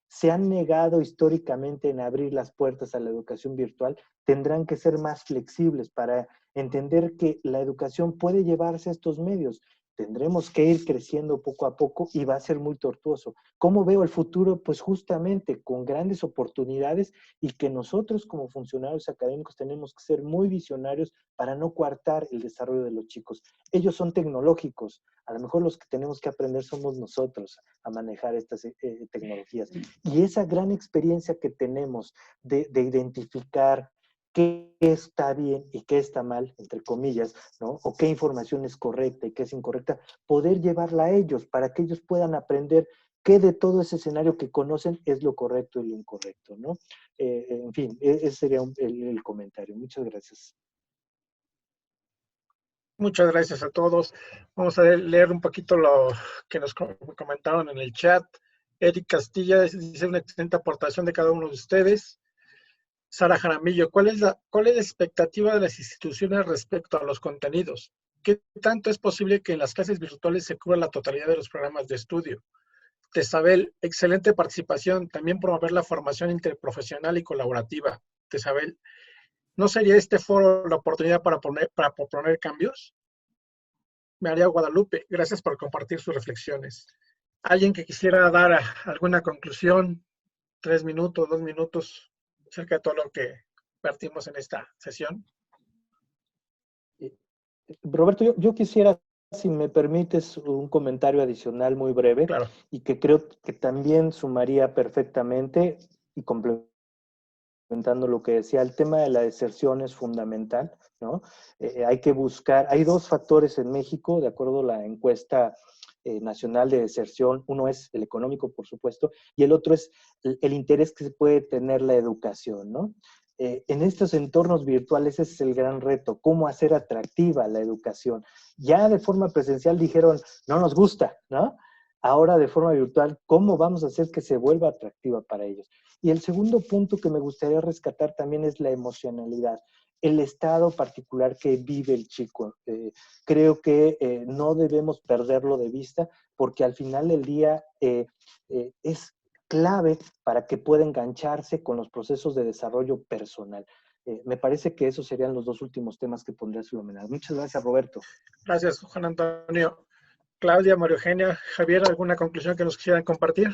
se han negado históricamente en abrir las puertas a la educación virtual, tendrán que ser más flexibles para entender que la educación puede llevarse a estos medios. Tendremos que ir creciendo poco a poco y va a ser muy tortuoso. ¿Cómo veo el futuro? Pues justamente con grandes oportunidades y que nosotros como funcionarios académicos tenemos que ser muy visionarios para no coartar el desarrollo de los chicos. Ellos son tecnológicos, a lo mejor los que tenemos que aprender somos nosotros a manejar estas tecnologías. Y esa gran experiencia que tenemos de identificar qué está bien y qué está mal, entre comillas, ¿no? O qué información es correcta y qué es incorrecta, poder llevarla a ellos para que ellos puedan aprender qué de todo ese escenario que conocen es lo correcto y lo incorrecto, ¿no? En fin, ese sería el comentario. Muchas gracias. Muchas gracias a todos. Vamos a leer un poquito lo que nos comentaron en el chat. Eric Castilla dice una excelente aportación de cada uno de ustedes. Sara Jaramillo, ¿cuál es la expectativa de las instituciones respecto a los contenidos? ¿Qué tanto es posible que en las clases virtuales se cubra la totalidad de los programas de estudio? Tesabel, excelente participación. También promover la formación interprofesional y colaborativa. Tesabel, ¿no sería este foro la oportunidad para proponer cambios? María Guadalupe, gracias por compartir sus reflexiones. ¿Alguien que quisiera dar alguna conclusión? 3 minutos, 2 minutos, acerca de todo lo que partimos en esta sesión. Roberto, yo quisiera, si me permites, un comentario adicional muy breve, Claro. y que creo que también sumaría perfectamente y complementando lo que decía, el tema de la deserción es fundamental, ¿no? Hay que buscar, hay dos factores en México, de acuerdo a la encuesta nacional de deserción. Uno es el económico, por supuesto, y el otro es el interés que se puede tener la educación, ¿no? En estos entornos virtuales ese es el gran reto, cómo hacer atractiva la educación. Ya de forma presencial dijeron, no nos gusta, ¿no? Ahora de forma virtual, ¿cómo vamos a hacer que se vuelva atractiva para ellos? Y el segundo punto que me gustaría rescatar también es la emocionalidad, el estado particular que vive el chico. Creo que no debemos perderlo de vista porque al final del día es clave para que pueda engancharse con los procesos de desarrollo personal. Me parece que esos serían los dos últimos temas que pondría fenomenal. Muchas gracias, Roberto. Gracias, Juan Antonio. Claudia, María Eugenia, Javier, ¿alguna conclusión que nos quisieran compartir?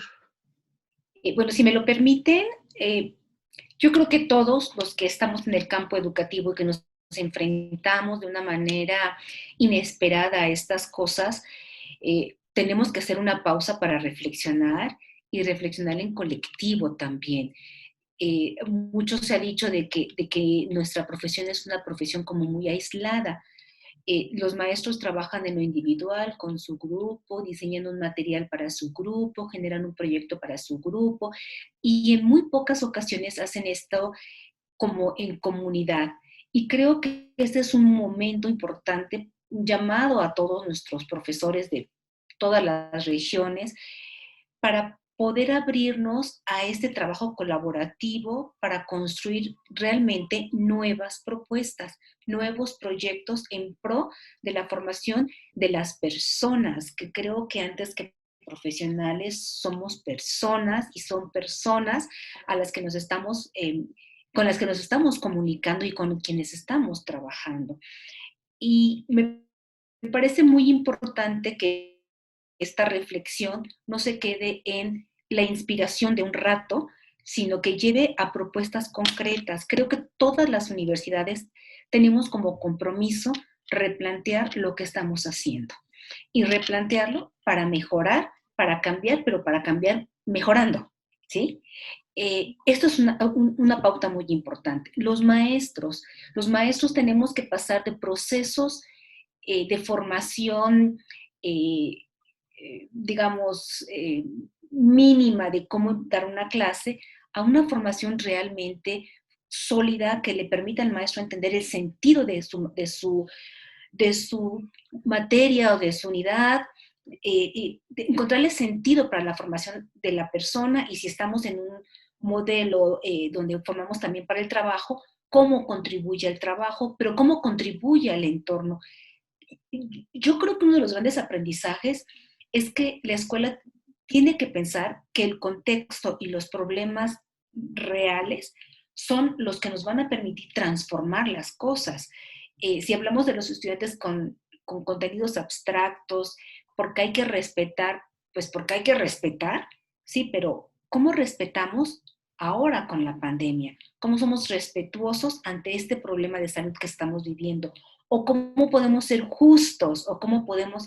Bueno, si me lo permiten, yo creo que todos los que estamos en el campo educativo y que nos enfrentamos de una manera inesperada a estas cosas, tenemos que hacer una pausa para reflexionar y reflexionar en colectivo también. Mucho se ha dicho de que nuestra profesión es una profesión como muy aislada. Los maestros trabajan en lo individual con su grupo, diseñan un material para su grupo, generan un proyecto para su grupo y en muy pocas ocasiones hacen esto como en comunidad. Y creo que este es un momento importante, un llamado a todos nuestros profesores de todas las regiones para poder abrirnos a este trabajo colaborativo para construir realmente nuevas propuestas, nuevos proyectos en pro de la formación de las personas, que creo que antes que profesionales somos personas y son personas a las que nos estamos, con las que nos estamos comunicando y con quienes estamos trabajando. Y me parece muy importante que esta reflexión no se quede en la inspiración de un rato, sino que lleve a propuestas concretas. Creo que todas las universidades tenemos como compromiso replantear lo que estamos haciendo y replantearlo para mejorar, para cambiar, pero para cambiar mejorando, ¿sí? Esto es una pauta muy importante. Los maestros tenemos que pasar de procesos de formación, digamos, mínima de cómo dar una clase, a una formación realmente sólida que le permita al maestro entender el sentido de su materia o de su unidad encontrarle sentido para la formación de la persona, y si estamos en un modelo donde formamos también para el trabajo, cómo contribuye al trabajo, pero cómo contribuye al entorno. Yo creo que uno de los grandes aprendizajes es que la escuela tiene que pensar que el contexto y los problemas reales son los que nos van a permitir transformar las cosas. Si hablamos de los estudiantes con contenidos abstractos, porque hay que respetar, pues porque hay que respetar, sí, pero ¿cómo respetamos ahora con la pandemia? ¿Cómo somos respetuosos ante este problema de salud que estamos viviendo? ¿O cómo podemos ser justos? ¿O cómo podemos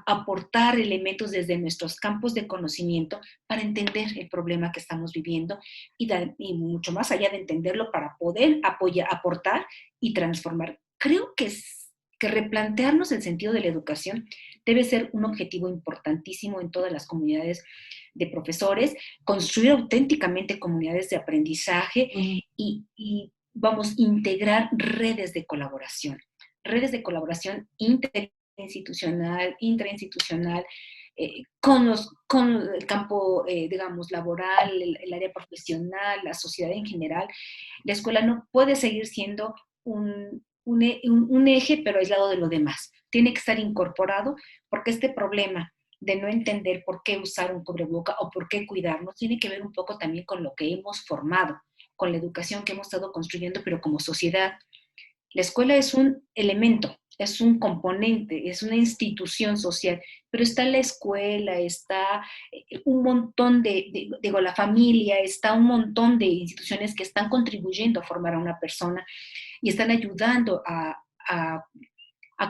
aportar elementos desde nuestros campos de conocimiento para entender el problema que estamos viviendo y mucho más allá de entenderlo, para poder aportar y transformar? Creo que replantearnos el sentido de la educación debe ser un objetivo importantísimo en todas las comunidades de profesores, construir auténticamente comunidades de aprendizaje y vamos, integrar redes de colaboración interinstitucional, con el campo, digamos, laboral, el área profesional, la sociedad en general. La escuela no puede seguir siendo un eje, pero aislado de lo demás. Tiene que estar incorporado, porque este problema de no entender por qué usar un cubreboca o por qué cuidarnos tiene que ver un poco también con lo que hemos formado, con la educación que hemos estado construyendo, pero como sociedad. La escuela es un elemento, es un componente, es una institución social, pero está la escuela, está un montón digo, la familia, está un montón de instituciones que están contribuyendo a formar a una persona y están ayudando a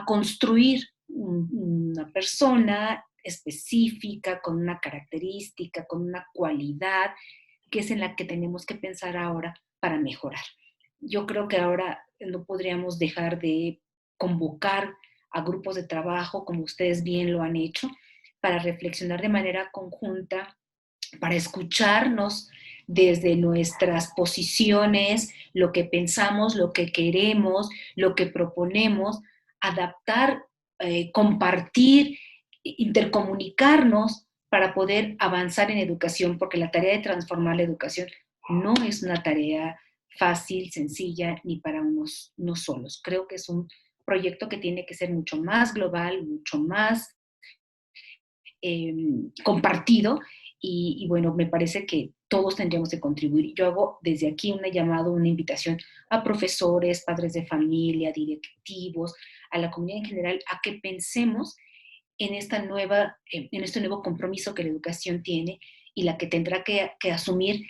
construir una persona específica, con una característica, con una cualidad, que es en la que tenemos que pensar ahora para mejorar. Yo creo que ahora no podríamos dejar de convocar a grupos de trabajo, como ustedes bien lo han hecho, para reflexionar de manera conjunta, para escucharnos desde nuestras posiciones, lo que pensamos, lo que queremos, lo que proponemos, adaptar, compartir, intercomunicarnos para poder avanzar en educación, porque la tarea de transformar la educación no es una tarea fácil, sencilla, ni para unos solos. Creo que es un proyecto que tiene que ser mucho más global, mucho más compartido, y bueno, me parece que todos tendríamos que contribuir. Yo hago desde aquí una llamada, una invitación a profesores, padres de familia, directivos, a la comunidad en general, a que pensemos en en este nuevo compromiso que la educación tiene y la que tendrá que asumir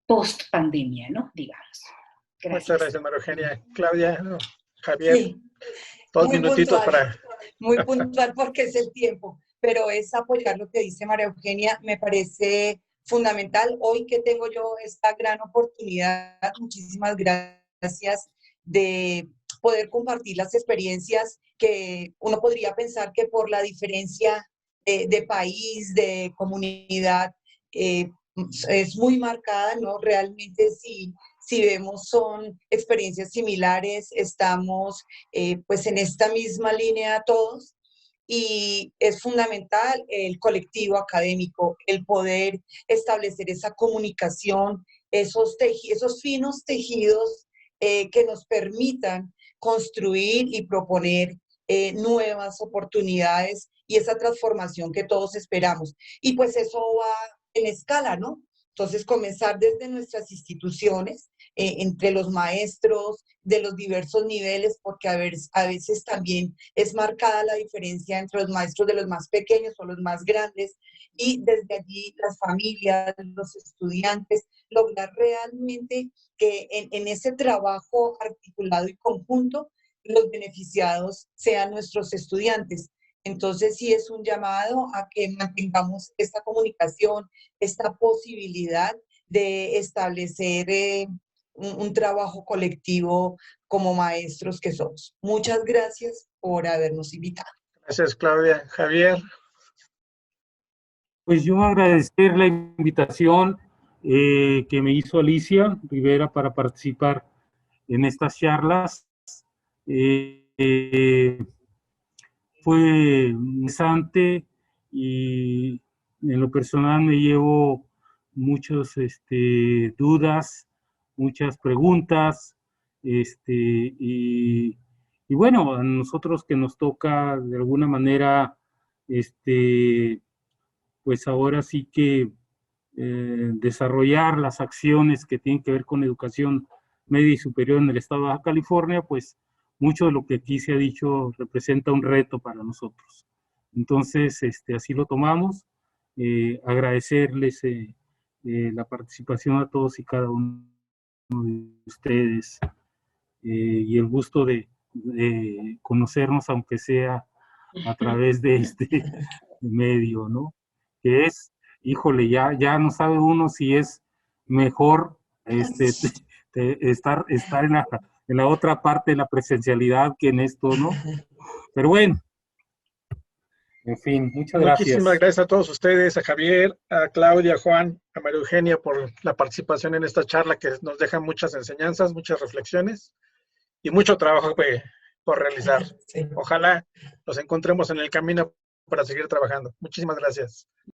post pandemia, ¿no? Digamos. Gracias. Muchas gracias, María Eugenia. Claudia, no, Javier, Sí, 2 minutitos muy puntual porque es el tiempo, pero es apoyar lo que dice María Eugenia, me parece fundamental. Hoy que tengo yo esta gran oportunidad, muchísimas gracias, de poder compartir las experiencias que uno podría pensar que por la diferencia de país, de comunidad, es muy marcada, ¿no? Realmente sí. Si vemos, son experiencias similares, estamos pues en esta misma línea todos, y es fundamental el colectivo académico, el poder establecer esa comunicación, esos finos tejidos que nos permitan construir y proponer nuevas oportunidades y esa transformación que todos esperamos. Y pues eso va en escala, ¿no? Entonces, comenzar desde nuestras instituciones, entre los maestros de los diversos niveles, porque a veces también es marcada la diferencia entre los maestros de los más pequeños o los más grandes, y desde allí las familias, los estudiantes, lograr realmente que en ese trabajo articulado y conjunto los beneficiados sean nuestros estudiantes. Entonces, sí es un llamado a que mantengamos esta comunicación, esta posibilidad de establecer un trabajo colectivo como maestros que somos. Muchas gracias por habernos invitado. Gracias, Claudia. Javier. Pues yo agradecer la invitación que me hizo Alicia Rivera para participar en estas charlas. Fue interesante y en lo personal me llevo muchas dudas, muchas preguntas, y bueno, a nosotros que nos toca de alguna manera, pues ahora sí que desarrollar las acciones que tienen que ver con educación media y superior en el estado de Baja California, pues mucho de lo que aquí se ha dicho representa un reto para nosotros. Entonces, así lo tomamos. Agradecerles la participación a todos y cada uno de ustedes y el gusto de conocernos, aunque sea a través de este medio, ¿no? Que es, híjole, ya no sabe uno si es mejor estar en la otra parte de la presencialidad que en esto, ¿no? Pero bueno, en fin, muchas gracias. Muchísimas gracias a todos ustedes, a Javier, a Claudia, a Juan, a María Eugenia por la participación en esta charla que nos deja muchas enseñanzas, muchas reflexiones y mucho trabajo por realizar. Sí. Ojalá nos encontremos en el camino para seguir trabajando. Muchísimas gracias.